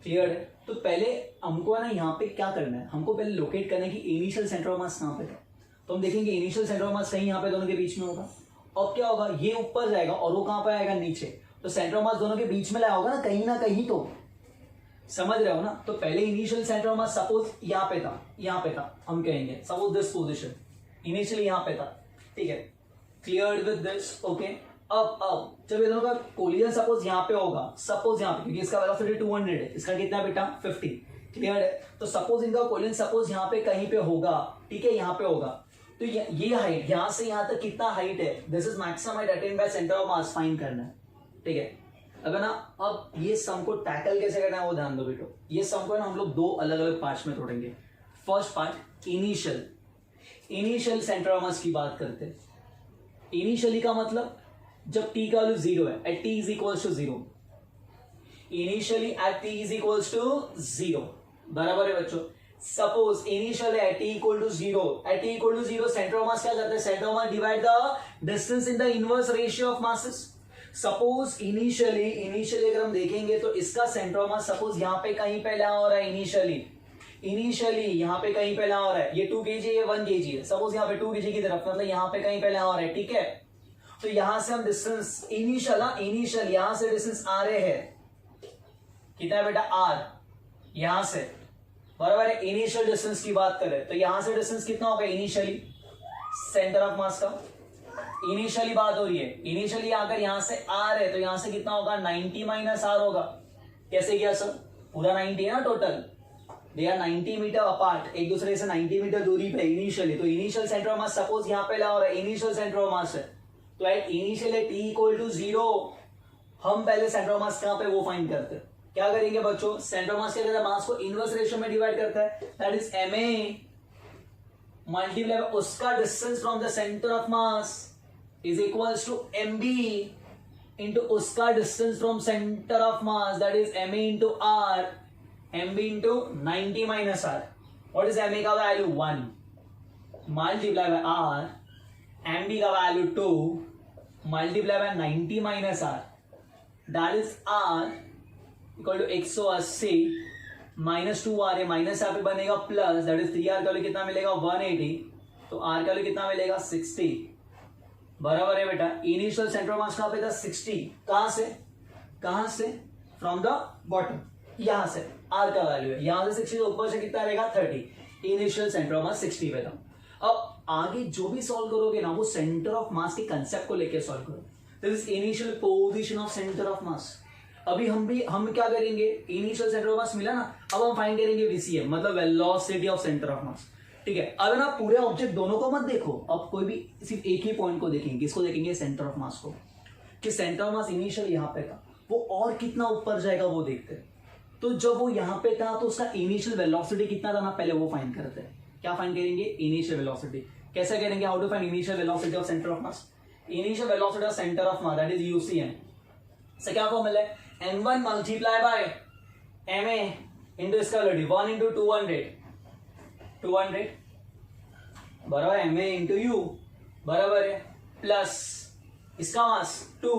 A: क्लियर है। तो पहले हमको है ना यहाँ पे क्या करना है, हमको पहले लोकेट करना है कि इनिशियल सेंटर ऑफ मास कहाँ पे था। तो हम देखेंगे इनिशियल सेंटर ऑफ मास कहीं यहाँ पे दोनों के बीच में होगा। और क्या होगा, ये ऊपर जाएगा और वो कहाँ पे आएगा, नीचे। तो सेंटर ऑफ मास दोनों के बीच में लाया होगा ना कहीं तो, समझ रहे हो ना। तो पहले initial centre of mass suppose यहाँ पे था, हम कहेंगे सपोज दिस पोजिशन इनिशियली यहाँ पे था, ठीक है। Clear with this, okay. अब जब ये दोनों का कोलिजन सपोज यहाँ पे होगा, सपोज यहाँ पे, क्योंकि इसका वेलोसिटी 200 है, इसका कितना बेटा 50, क्लियर है। तो सपोज इनका कोलिजन सपोज यहाँ पे कहीं पे होगा, ठीक है, यहाँ पे होगा। तो ये हाइट यहाँ से यहाँ तक कितना हाइट है, this is maximum height attend bye centre of mass, find करना है, ठीक है। अगर ना अब ये सम को टैकल कैसे करना है वो ध्यान दो बेटो। ये सम को ना हम लोग 2 अलग अलग पार्ट्स में तोड़ेंगे। First part initial centre of मास की बात करते हैं। इनिशियली का मतलब जब t का वैल्यू 0 है, at t is equals to 0, initially at t is equals to 0, बराबर है बच्चों। सपोज इनिशियल है t equal to 0, at t equal to 0 centre of mass क्या करते हैं, centre of mass divide the distance in the inverse ratio of masses. Suppose initially अगर हम देखेंगे तो इसका सेंटर ऑफ मास सपोज यहाँ पे कहीं पे ला हो रहा है, इनिशियली यहाँ पे कहीं पे ला हो रहा है, ये 2 kg ये 1 kg है, सपोज यहाँ पे 2 kg की तरफ, मतलब यहाँ पे कहीं पे ला हो रहा है, ठीक है। तो यहां से हम डिस्टेंस इनिशियल यहां से डिस्टेंस आ रहे हैं, कितना है बेटा r, यहां से, बराबर है। इनिशियल डिस्टेंस की बात करें तो यहां से डिस्टेंस कितना होगा इनिशियली, सेंटर ऑफ मास का इनिशियली बात हो रही है। इनिशियली अगर यहां से r है तो यहां से कितना होगा 90 माइनस r होगा। कैसे किया सर, पूरा 90 है ना total, they are 90 metre apart, एक दूसरे से 90 मीटर दूरी पे इनिशियली। तो initial centre of mass suppose यहाँ पे ला हो रहा है, इनिशियल सेंटर ऑफ मास है, तो at initial t equal to 0 हम पहले सेंटर ऑफ मास कहां पे वो फाइंड करते हैं। क्या करेंगे बच्चों, सेंटर ऑफ मास क्या करता है, मास को इनवर्स रेशियो में डिवाइड करता है, दैट इज ma मल्टीप्लाई उसका distance from the centre of mass is equals to mb into उसका distance from centre of mass, that is ma into r, mb into 90 minus r। What is ma का value 1 multiply by r, mb का value 2 multiply by 90 minus r, that is r equal to 180 minus 2r है, minus यहाँ पे बनेगा plus, that is 3r का value कितना मिलेगा 180, तो r का वैल्यू कितना मिलेगा 60, बराबर है बेटा। इनिशियल सेंटर ऑफ मास कहां पे था 60, कहां से फ्रॉम द बॉटम, यहां से r का वैल्यू है, यहां से 60 ऊपर से कितना रहेगा 30, इनिशियल सेंटर ऑफ मास 60 पे था। अब आगे जो भी सॉल्व करोगे ना वो सेंटर ऑफ मास के कंसेप्ट को लेकर सॉल्व करो, this is initial position of centre of मास। अभी हम क्या करेंगे, इनिशियल सेंटर ऑफ मास मिला ना, अब हम फाइंड करेंगे VCM मतलब velocity of centre of mass, ठीक है। अब ना पूरे ऑब्जेक्ट दोनों को मत देखो, अब कोई भी सिर्फ एक ही पॉइंट को देखेंगे, किसको देखेंगे, सेंटर ऑफ मास को, कि सेंटर ऑफ मास इनिशियल यहाँ पे था, वो और कितना ऊपर जाएगा वो देखते हैं। तो जब वो यहाँ पे था तो उसका इनिशियल वेलोसिटी कितना था ना, पहले वो फाइंड करते हैं। क्या फाइंड करेंगे, इनिशियल वेलोसिटी। कैसे करेंगे, how to find initial velocity of centre of mass, initial velocity of centre of mass that is UCM से क्या फॉर्मूला है, m1 multiply by ma into इसका वैल्यू 1 इंटू 200 बराबर ma इंटू u बराबर है plus इसका मास 2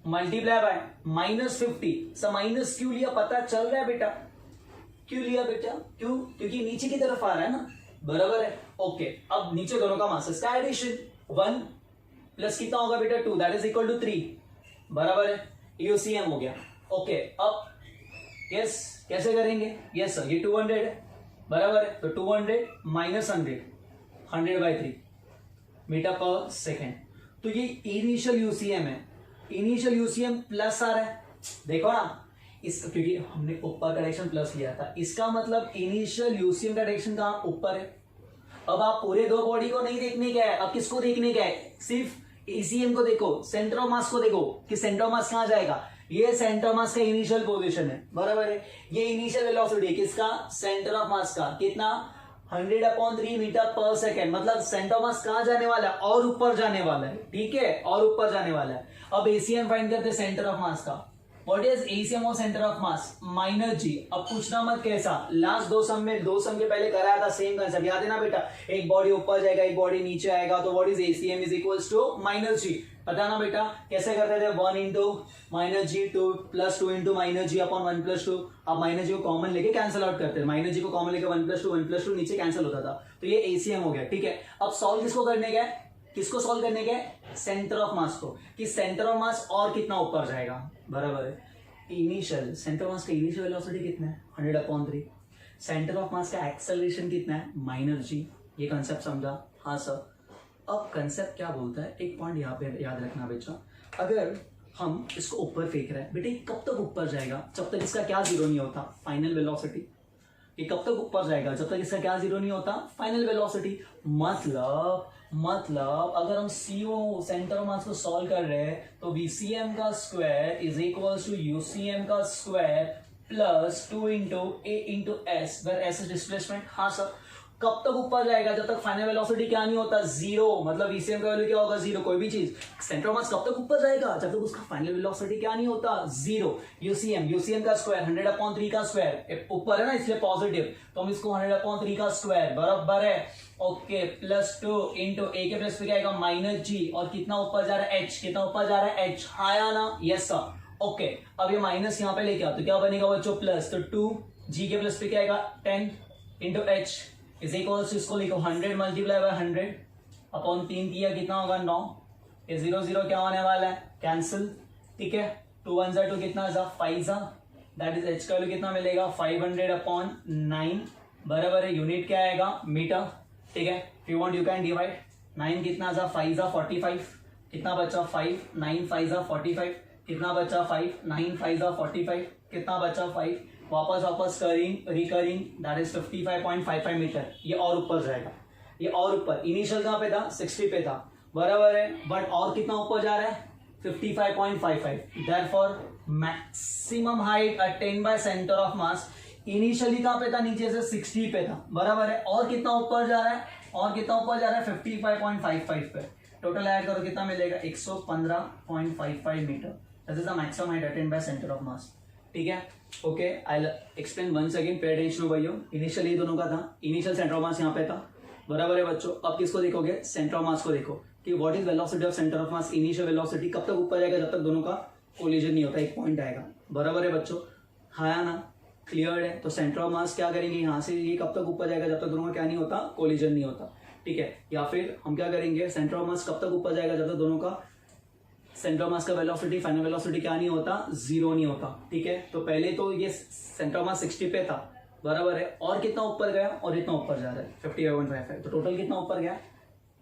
A: मल्टीप्लाई बाय -50। सब minus क्यों लिया पता चल रहा है बेटा, क्यों लिया बेटा, क्यों, क्योंकि नीचे की तरफ आ रहा है ना, बराबर है। ओके, अब नीचे दोनों का मासेस का एडिशन 1 प्लस कितना होगा बेटा 2 दैट इज इक्वल टू 3, बराबर है। UCM हो गया। ओके अब यस कैसे करेंगे, यस सर ये 200 है बराबर है, तो 200 माइनस 100/3 मीटर पर सेकेंड। तो ये इनिशियल यूसीएम है, इनिशियल यूसीएम प्लस आ रहा है, देखो ना इस, क्योंकि हमने ऊपर का डायरेक्शन प्लस लिया था, इसका मतलब इनिशियल यूसीएम का डायरेक्शन कहां ऊपर है। अब आप पूरे दो बॉडी को नहीं देखने का है, अब किसको देखने का है, सिर्फ एसीएम को देखो, सेंटर ऑफ मास को देखो कि सेंटर ऑफ मास कहां जाएगा, ये सेंटर ऑफ मास का इनिशियल पोजीशन है बराबर है, ये इनिशियल वेलोसिटी किसका, सेंटर ऑफ मास का, कितना 100/3 मीटर पर सेकेंड, मतलब सेंटर ऑफ मास कहां जाने वाला है, और ऊपर जाने वाला है, ठीक है, और ऊपर जाने वाला है। अब एसीएम फाइंड करते सेंटर ऑफ मास का, what is ACM of centre of mass -g। अब पूछना मत कैसा, लास्ट दो सम के पहले कराया था सेम कंसेप्ट, याद है ना बेटा, एक बॉडी ऊपर जाएगा एक बॉडी नीचे आएगा, तो what is ACM is equals to -g, पता ना बेटा कैसे करते थे, 1 into -g 2 plus 2 into -g upon 1 plus 2, अब -g को कॉमन लेके कैंसिल आउट करते हैं, -g को कॉमन लेके 1 प्लस 2 नीचे कैंसिल होता था, तो ये एसीएम हो गया, ठीक है। अब सॉल्व किसको करने का है, किसको सॉल्व करने का है, सेंटर ऑफ मास को, कि सेंटर ऑफ मास और कितना ऊपर जाएगा बराबर है, इनिशियल सेंटर ऑफ मास का इनिशियल वेलोसिटी कितना है 100/3, सेंटर ऑफ मास का एक्सेलरेशन कितना है -g, ये कंसेप्ट समझा, हाँ सर। अब कंसेप्ट क्या बोलता है, एक पॉइंट यहाँ पे याद रखना बेटा, अगर हम इसको ऊपर फेंक रहे हैं बेटे, कब तक ऊपर जाएगा, जब तक इसका क्या जीरो नहीं होता, फाइनल वेलोसिटी, ये कब तक ऊपर जाएगा, जब तक इसका क्या जीरो नहीं होता, फाइनल वेलोसिटी। मतलब अगर हम CO सेंटर ऑफ मास को सॉल्व कर रहे हैं तो VCM का square is equals to UCM का square plus 2 into A into S, where S is displacement, हाँ सर। कब तक ऊपर जाएगा, जब तक फाइनल वेलोसिटी क्या नहीं होता, जीरो, मतलब VCM का वैल्यू क्या होगा, जीरो, कोई भी चीज, सेंटर ऑफ मास कब तक ऊपर जाएगा, जब तक उसका फाइनल वेलोसिटी क्या नहीं होता, जीरो। UCM का स्क्वायर 100/3 का स्क्वायर, ऊपर है ना इसलिए पॉजिटिव, तो हम इसको 100/3 का स्क्वायर बराबर है, ओके, प्लस 2 इंटू A के प्लस क्या आएगा -g, और कितना ऊपर जा रहा है h, कितना ऊपर जा रहा है h, हाँ या ना, यस सर, ओके। अब ये माइनस यहाँ पे लेके आओ तो क्या बनेगा बच्चों, प्लस, तो 2g के प्लस पे क्या आएगा 10 इंटू h इज इक्वल्स, इसको लिखो 100 मल्टीप्लाई बाय 100 अपॉन 3 किया कितना होगा 9, ये 0 0 क्या होने वाला है, कैंसिल, ठीक है, 2 1 2 कितना जा 5 जा, दैट इज h का वैल्यू कितना मिलेगा 500/9 बराबर है, यूनिट क्या आएगा मीटर, ठीक है। If you want you can divide, 9 कितना जा 5 जा 45, कितना बचा 5, 9 5 जा 45, कितना बचा 5, 9 5 जा 45, कितना बचा 5, वापस रिकरिंग दैट इज 55.55 मीटर, ये और ऊपर जाएगा, ये और ऊपर, इनिशियल कहां पे था 60 पे था बराबर है, बट और कितना ऊपर जा रहा है 55.55, therefore maximum height attain by centre of mass, initially कहां पे था, नीचे से 60 पे था बराबर है, और कितना ऊपर जा रहा है, और कितना ऊपर जा रहा है 55.55 पे, टोटल ऐड करो कितना मिलेगा 115.55 metre, that is the maximum height attain by centre of mass, ठीक है। Okay, I explain once again, pay attention भाइयों, इनिशियल ये दोनों का था, इनिशियल सेंटर ऑफ मास यहाँ पे था बराबर है बच्चों। अब किसको देखोगे, सेंटर ऑफ मास को देखो कि what is velocity of centre of mass, initial velocity कब तक ऊपर जाएगा, जब तक दोनों का कोलिजन नहीं होता, एक पॉइंट आएगा बराबर है बच्चों, हाँ या ना, क्लियर है। तो सेंटर ऑफ मास क्या करेंगे, यहाँ से ये कब तक ऊपर जाएगा, जब तक दोनों का क्या नहीं होता, कोलिजन नहीं होता, ठीक है। या फिर हम क्या करेंगे, सेंटर ऑफ मास कब तक ऊपर जाएगा, जब तक दोनों का सेंटर ऑफ मास का वेलोसिटी फाइनल वेलोसिटी क्या नहीं होता, जीरो नहीं होता, ठीक है। तो पहले तो ये सेंटर ऑफ मास 60 पे था बराबर है, और कितना ऊपर गया, और इतना ऊपर जा रहा है 55.55, तो टोटल कितना ऊपर गया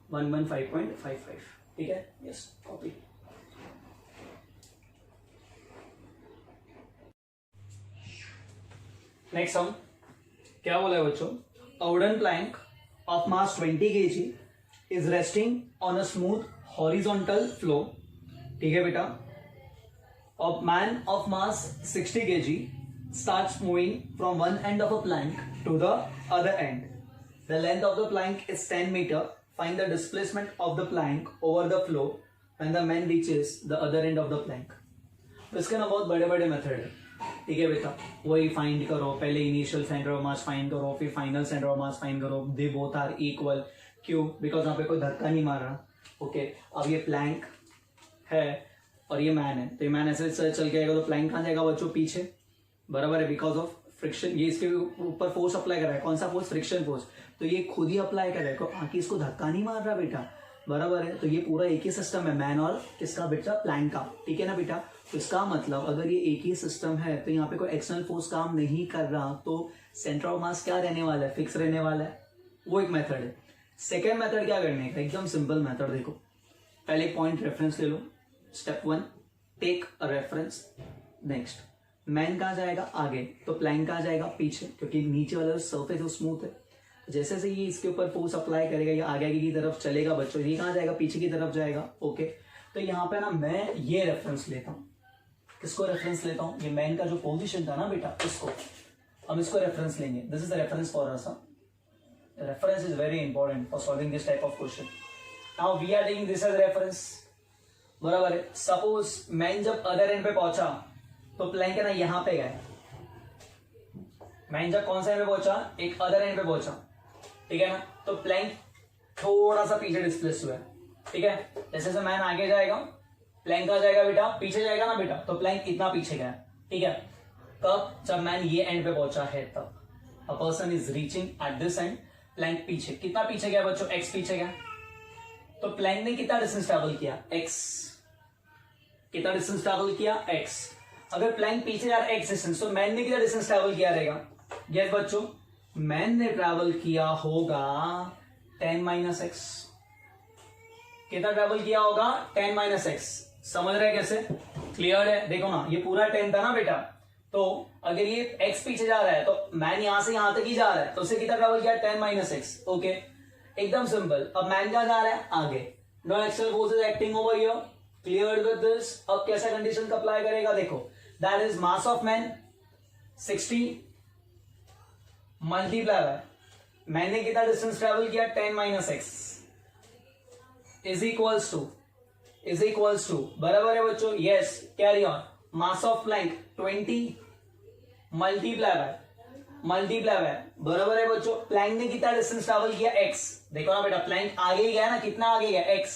A: 115.55, ठीक है, यस कॉपी। नेक्स्ट सम क्या बोला है बच्चों, a wooden plank of mass 20 kg is resting on a smooth horizontal floor, ठीक है बेटा। A man of mass 60 kg starts moving from one end of a plank to the other end. The length of the plank is 10 meter. Find the displacement of the plank over the floor when the man reaches the other end of the plank. तो इसके ना बहुत बड़े बड़े method है, ठीक है बेटा। वही फाइंड करो, पहले initial centre of mass find करो, फिर final centre of mass find करो, दे बोथ आर इक्वल, क्यों, बिकॉज यहाँ पे कोई धक्का नहीं मार रहा, ओके। अब ये प्लैंक है और ये मैन है, तो ये मैन ऐसे चल के आएगा तो प्लैंक कहाँ जाएगा बच्चों, पीछे बराबर है, बिकॉज ऑफ फ्रिक्शन, ये इसके ऊपर फोर्स अप्लाई कर रहा है, कौन सा फोर्स, फ्रिक्शन फोर्स, तो ये खुद ही अप्लाई कर रहा है, आके इसको धक्का नहीं मार रहा बेटा, बराबर है। तो ये पूरा एक ही सिस्टम है, मैन और किसका बेटा, प्लैंक का, ठीक है ना बेटा। तो इसका मतलब अगर ये एक ही सिस्टम है तो यहाँ पे कोई एक्सटर्नल फोर्स काम नहीं कर रहा, तो सेंटर ऑफ मास क्या रहने वाला है, फिक्स रहने वाला है। वो एक मेथड है। सेकेंड मेथड क्या करने का, एकदम सिंपल मेथड। देखो पहले पॉइंट रेफरेंस ले लो, step 1 take a reference. Next man कहाँ जाएगा, आगे, तो प्लैंक कहाँ जाएगा, पीछे, क्योंकि नीचे वाला सरफेस जो स्मूथ है, जैसे जैसे ये इसके ऊपर फोर्स अप्लाई करेगा ये आगे की तरफ चलेगा बच्चों, ये कहाँ जाएगा, पीछे की तरफ जाएगा। ओके, तो यहाँ पे ना मैं ये रेफरेंस लेता हूँ, किसको रेफरेंस लेता हूँ, ये मैन का जो पोजीशन था ना बेटा, इसको हम इसको रेफरेंस लेंगे। This is the reference for us. Reference is very important for solving this type of question. Now we are taking this as reference, बराबर है। सपोज मैन जब अदर एंड पे पहुंचा तो प्लैंक है ना यहाँ पे गए। मैन जब कौन सा एंड पे पहुंचा, एक अदर एंड पे पहुंचा, ठीक है ना, तो प्लैंक थोड़ा सा पीछे डिस्प्लेस हुआ है, ठीक है। जैसे जैसे मैन आगे जाएगा प्लैंक आ जाएगा बेटा, पीछे जाएगा ना बेटा, तो प्लैंक इतना पीछे गया, ठीक है। कब, जब मैन ये एंड पे पहुंचा है तब। A person is reaching at this end, plank पीछे, कितना पीछे गया बच्चों, एक्स पीछे गया। तो प्लैंक ने कितना डिस्टेंस ट्रैवल किया, एक्स, कितना डिस्टेंस ट्रैवल किया, एक्स। अगर प्लैंक पीछे जा रहा है एक्स डिस्टेंस, तो मैन ने कितना डिस्टेंस ट्रैवल किया रहेगा, यस बच्चों, मैन ने ट्रैवल किया होगा 10 - x। कितना ट्रैवल किया होगा, 10 - x। समझ रहे कैसे, क्लियर है। देखो ना, ये पूरा 10 था ना बेटा, तो अगर ये x पीछे जा रहा है तो मैन यहां से यहां तक ही जा रहा है, तो उसे कितना ट्रैवल किया, 10 - x। ओके, एकदम सिंपल। अब मैन कहां जा रहा है, आगे। No external force is acting over here, clear with this. अब कैसा कंडीशन अप्लाई करेगा, देखो, that is mass of man 60 multiply by मैंने कितना डिस्टेंस ट्रेवल किया, 10 - x इज इक्वल्स टू बराबर है बच्चों, yes, carry on. Mass of Planck 20 multiply bye बराबर है बच्चों, प्लैंक ने कितना डिस्टेंस ट्रेवल किया, x। देखो ना बेटा, प्लैंक आगे ही गया ना, कितना आगे गया, x,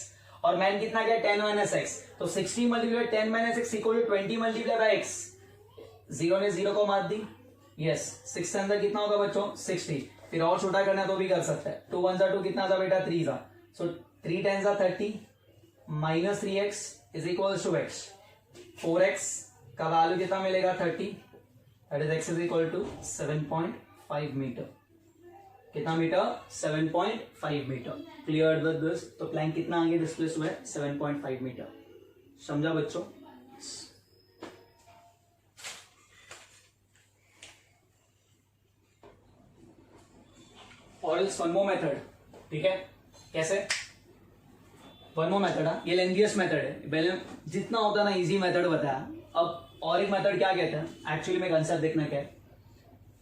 A: और मैन कितना गया, 10 - x। तो 60 multiply 10 - x equal to 20 multiply by x। Zero ने जीरो को मार दी, यस। 6 के अंदर कितना होगा बच्चों, 60। फिर और छोटा करना तो भी कर सकते हैं। 2 1 2 कितना था बेटा, 3 था। So 3 10 30 minus 3x is equal to x। 4x का वैल्यू कितना मिलेगा, 30। That is x is equal to 7.5 metre. कितना metre, 7.5 metre. Clear with this. तो प्लैंक कितना आगे डिस्प्लेस हुआ है, 7.5 मीटर। समझा बच्चों। और वन मोर मेथड, ठीक है, कैसे, वन मोर मेथड है, ये लेंथीएस्ट मेथड है। पहले जितना होता है ना इजी मेथड बताया, अब और एक मेथड क्या कहते हैं, एक्चुअली में कंसेप्ट देखना क्या है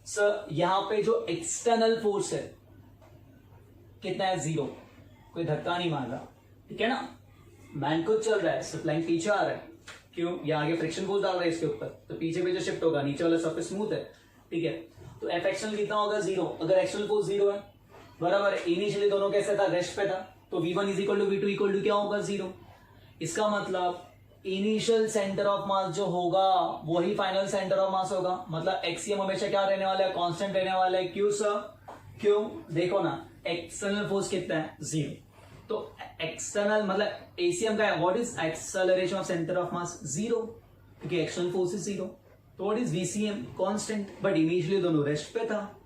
A: सर। यहाँ पे जो एक्सटर्नल फोर्स है कितना है, 0, कोई धक्का नहीं मार रहा, ठीक है ना। मैन खुद चल रहा है, सिर्फ प्लैंक पीछे आ रहा है, क्यों, ये आगे फ्रिक्शन फोर्स डाल रहा है इसके ऊपर, तो पीछे पे जो शिफ्ट होगा, नीचे वाला सरफेस स्मूथ है, ठीक है। तो एफ एक्सटर्नल कितना होगा, 0। अगर एक्सटर्नल फोर्स 0 है, बराबर है, इनिशियली दोनों कैसे था, रेस्ट पे था, तो v1 is equal to v2 equal to क्या होगा, 0। इसका मतलब इनिशियल सेंटर ऑफ मास जो होगा वही फाइनल सेंटर ऑफ मास होगा। मतलब एक्सियम हमेशा क्या रहने वाला है, कांस्टेंट रहने वाला है। क्यों सर, क्यों, देखो ना, एक्सटर्नल फोर्स कितना है, 0। तो एक्सटर्नल मतलब एसीएम का है, what is acceleration of centre of mass, 0, क्योंकि एक्सटर्नल फोर्स इज 0। तो what is VCM, constant, but initially दोनों रेस्ट पे था,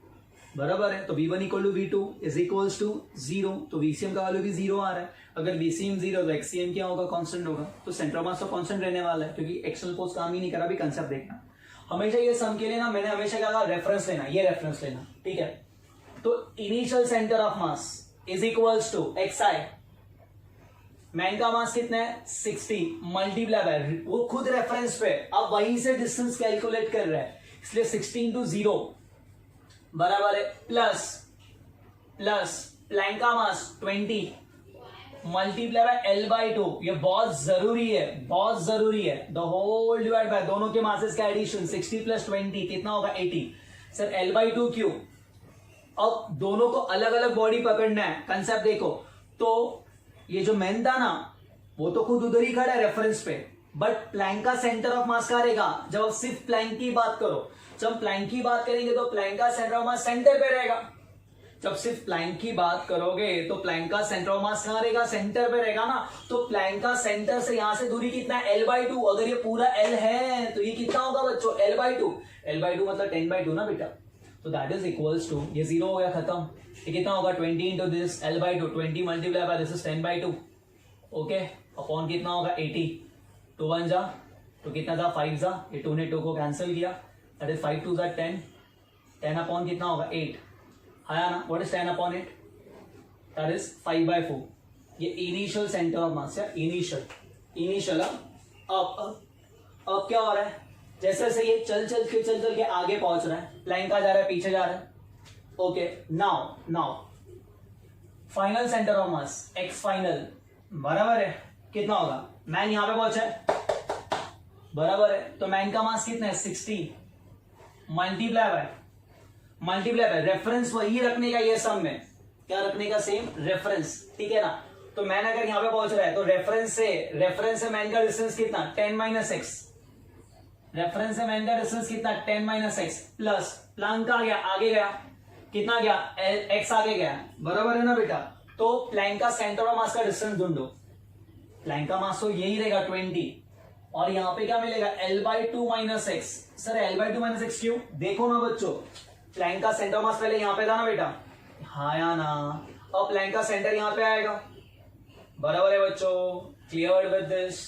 A: बराबर है। तो v1 equal to v2 is equals to 0, तो vcm का वैल्यू भी 0 आ रहा है। अगर vcm 0 तो xcm क्या होगा, कांस्टेंट होगा। तो सेंटर ऑफ मास तो कांस्टेंट रहने वाला है, क्योंकि एक्सटर्नल फोर्स काम ही नहीं करा। भी कंसेप्ट देखना, हमेशा ये सम के लिए ना मैंने हमेशा क्या कहा, रेफरेंस लेना, ये रेफरेंस लेना, ठीक है। तो initial centre of mass is equals to xi, man का मास कितना है, 60 मल्टीप्लाई बाय, वो खुद रेफरेंस पे, अब वहीं से डिस्टेंस कैलकुलेट कर रहा है, इसलिए 16 × 0 बराबर है प्लस प्लैंक का मास 20 मल्टीप्लाई बाय L/2। ये बहुत जरूरी है, बहुत जरूरी है। द होल डिवाइड बाय दोनों के मासेस का एडिशन, 60 + 20 कितना होगा, 80। सर L/2 क्यों, अब दोनों को अलग अलग बॉडी पकड़ना है, कंसेप्ट देखो। तो ये जो मैन था ना, वो तो खुद उधर ही खड़ा है रेफरेंस पे, बट प्लैंक का सेंटर ऑफ मास कहां रहेगा, जब आप सिर्फ प्लैंक की बात करो, जब प्लैंक की बात करेंगे तो प्लैंक का सेंटर ऑफ मास सेंटर पे रहेगा। जब सिर्फ प्लैंक की बात करोगे तो प्लैंक का सेंटर ऑफ मास कहाँ रहेगा, सेंटर पे रहेगा ना। तो प्लैंक का सेंटर से यहां से दूरी कितना है, L/2। अगर ये पूरा L है तो ये कितना होगा बच्चों, L/2। L/2 मतलब 10/2 ना बेटा। तो दैट इज इक्वल्स टू, ये 0 हो गया खत्म। ये कितना होगा 20 into this L/2, 20 multiply by this is 10/2। Okay, upon कितना होगा 80। 2 1 जा तो कितना था 5 जा, ये 2 ने 2 को कैंसिल किया, दैट इज 5 2 जा 10। 10 अपॉन कितना होगा 8 आया ना। What is 10 upon 8, that is 5/4। ये इनिशियल सेंटर ऑफ मास या इनिशियल। अब क्या हो रहा है, जैसे जैसे ये चल के आगे पहुंच रहा है, प्लैंक का जा रहा है, पीछे जा रहा है। Okay, now final centre of mass x final बराबर है कितना होगा, मैन यहां पे पहुंचा है बराबर है, तो मैन का मास कितना है 60 मल्टीप्लाई बाय रेफरेंस वही रखने का, ये सब में क्या रखने का, सेम रेफरेंस, ठीक है ना। तो मैन अगर यहां पे पहुंच रहा है तो रेफरेंस से मैन का डिस्टेंस कितना 10 - x, रेफरेंस से मैन का डिस्टेंस कितना 10 - x प्लस प्लैंक का गया आगे गया, कितना गया x आगे गया, बराबर है ना बेटा। तो प्लैंक का सेंटर ऑफ मास का डिस्टेंस ढूंढो, प्लैंक का मास तो यही रहेगा 20, और यहां पे क्या मिलेगा L/2 - x। Sir L/2 - x क्यों, देखो ना बच्चों, प्लैंक का सेंटर मास पहले यहां पे था ना बेटा, हाँ या ना। अब प्लैंक का सेंटर यहां पे आएगा, बराबर है बच्चों, क्लियर विद दिस,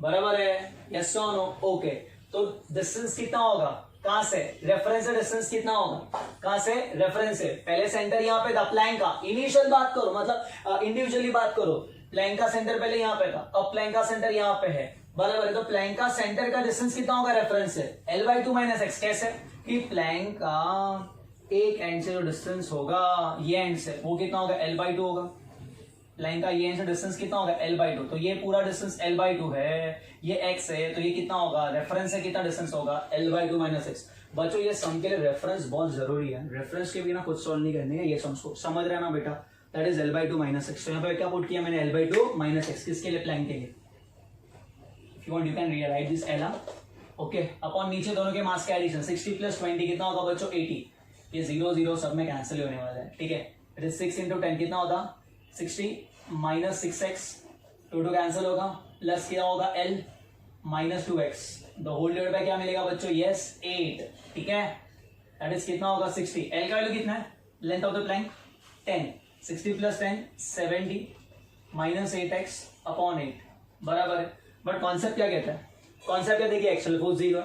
A: बराबर है, यस और नो। ओके, तो डिस्टेंस कितना होगा, कहां से, रेफरेंस से डिस्टेंस कितना होगा, कहां से, रेफरेंस से। पहले सेंटर यहां पे था प्लैंक का, इनिशियल बात करो, मतलब इंडिविजुअली बात करो, प्लैंक का सेंटर पहले यहां पे था, अब प्लैंक का सेंटर यहां पे है, बराबर है। तो प्लैंक का सेंटर का डिस्टेंस कितना होगा रेफरेंस से, L/2 - x। कैसे कि प्लैंक का एक एंड से जो डिस्टेंस होगा ये एंड से, वो कितना होगा L/2 होगा। प्लैंक का ये एंड से डिस्टेंस कितना होगा L/2, तो ये पूरा डिस्टेंस L/2 है, ये x है, तो ये कितना होगा, रेफरेंस से कितना डिस्टेंस होगा L/2 - x। बच्चों ये सम के लिए रेफरेंस बहुत जरूरी है, रेफरेंस के बिना कुछ सॉल्व नहीं करने का, ये सम को समझ रहे हैं ना बेटा, दैट इज L/2 - x। तो यहाँ पे क्या पुट किया मैंने L/2 - x, किसके लिए, प्लैंक के लिए। If you want you can rewrite this L okay, upon नीचे दोनों के मास का एडिशन 60 + 20 कितना होगा बच्चों 80, ये 0 0 सब में कैंसिल होने वाला है, ठीक है। इट इज 6 × 10 कितना होगा 60 - 6x, 2 2 कैंसिल होगा, प्लस क्या होगा L - 2x, the whole divide by क्या मिलेगा बच्चों, यस 8, ठीक है। दैट इज कितना होगा 60, L का वैल्यू कितना है, length of the Planck 10, 60 + 10 70 - 8x upon 8, बराबर है। बट कॉन्सेप्ट क्या कहता है, कॉन्सेप्ट क्या देखिए, एक्चुअल फोर्स 0 है,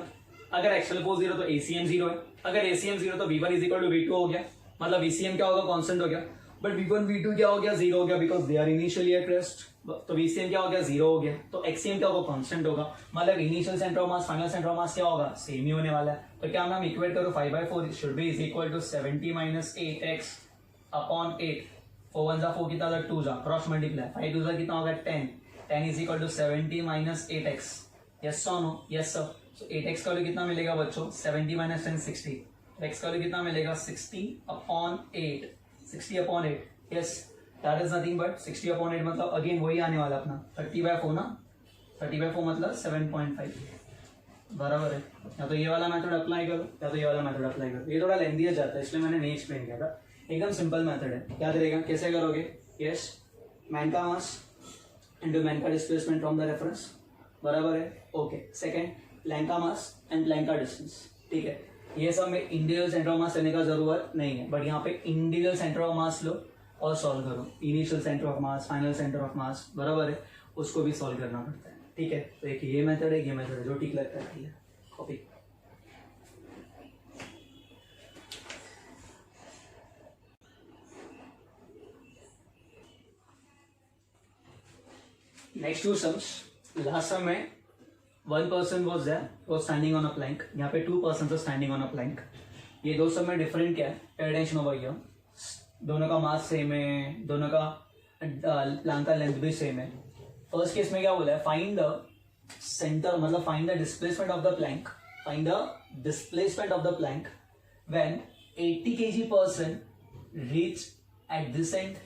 A: अगर एक्चुअल फोर्स 0 तो ACM 0 है, अगर ACM 0 तो V1 = V2 हो गया, मतलब VCM क्या होगा, कांस्टेंट हो गया, बट V1 V2 क्या हो गया, 0 हो गया, because they are initially at rest. तो VCM क्या हो गया, 0 हो गया, तो XCM क्या होगा, कांस्टेंट होगा, मतलब initial centre of mass final centre of mass क्या होगा, सेम ही होने वाला है। तो क्या हम इक्वेट करो 5/4 should be is equal to 70 - 8x upon 8, 4 1 4 कितना होगा 2 जा, क्रॉस मल्टीप्लाई, 5 2 कितना होगा 10, 10 is equal to 70 - 8x, yes और no, yes sir. So 8x का वैल्यू कितना मिलेगा बच्चों 70 - 10 60, x का वैल्यू कितना मिलेगा 60 upon 8, 60 upon 8, yes that is nothing but 60 upon 8 मतलब अगेन वही आने वाला अपना 30/4 ना, 30/4 मतलब 7.5, बराबर है। या तो ये वाला मेथड अप्लाई करो या तो ये वाला मेथड अप्लाई करो, ये थोड़ा लेंथी जाता है इसलिए मैंने नहीं एक्सप्लेन किया था, एकदम सिंपल मेथड है, याद रहेगा। कैसे करोगे, यस मैन का मास इंटू मैन का डिस्प्लेसमेंट फ्रॉम द रेफरेंस, बराबर है। ओके, सेकंड प्लैंक का मास एंड प्लैंक का डिस्टेंस, ठीक है। ये सब में इंडिविजुअल सेंटर ऑफ मास लेने का जरूरत नहीं है, बट यहाँ पे इंडिविजुअल सेंटर ऑफ मास लो और सॉल्व करो, initial centre of mass final centre of मास, बराबर है, उसको भी सॉल्व करना पड़ता है, ठीक है। तो एक ये मेथड है, ये मेथड है, जो ठीक लगता है कॉपी। नेक्स्ट 2 सम्स, लास्ट सम में 1 person was there, was standing on a plank, यहाँ पे 2 persons are standing on a plank। ये 2 सम में डिफरेंट क्या है, पे अटेंशन ओवर हियर, दोनों का मास सेम है, दोनों का प्लैंक का लेंथ भी सेम है। फर्स्ट केस में क्या बोला है, फाइंड द सेंटर, मतलब find the displacement of the Planck, find the displacement of the plank when 80 kg person reach at this end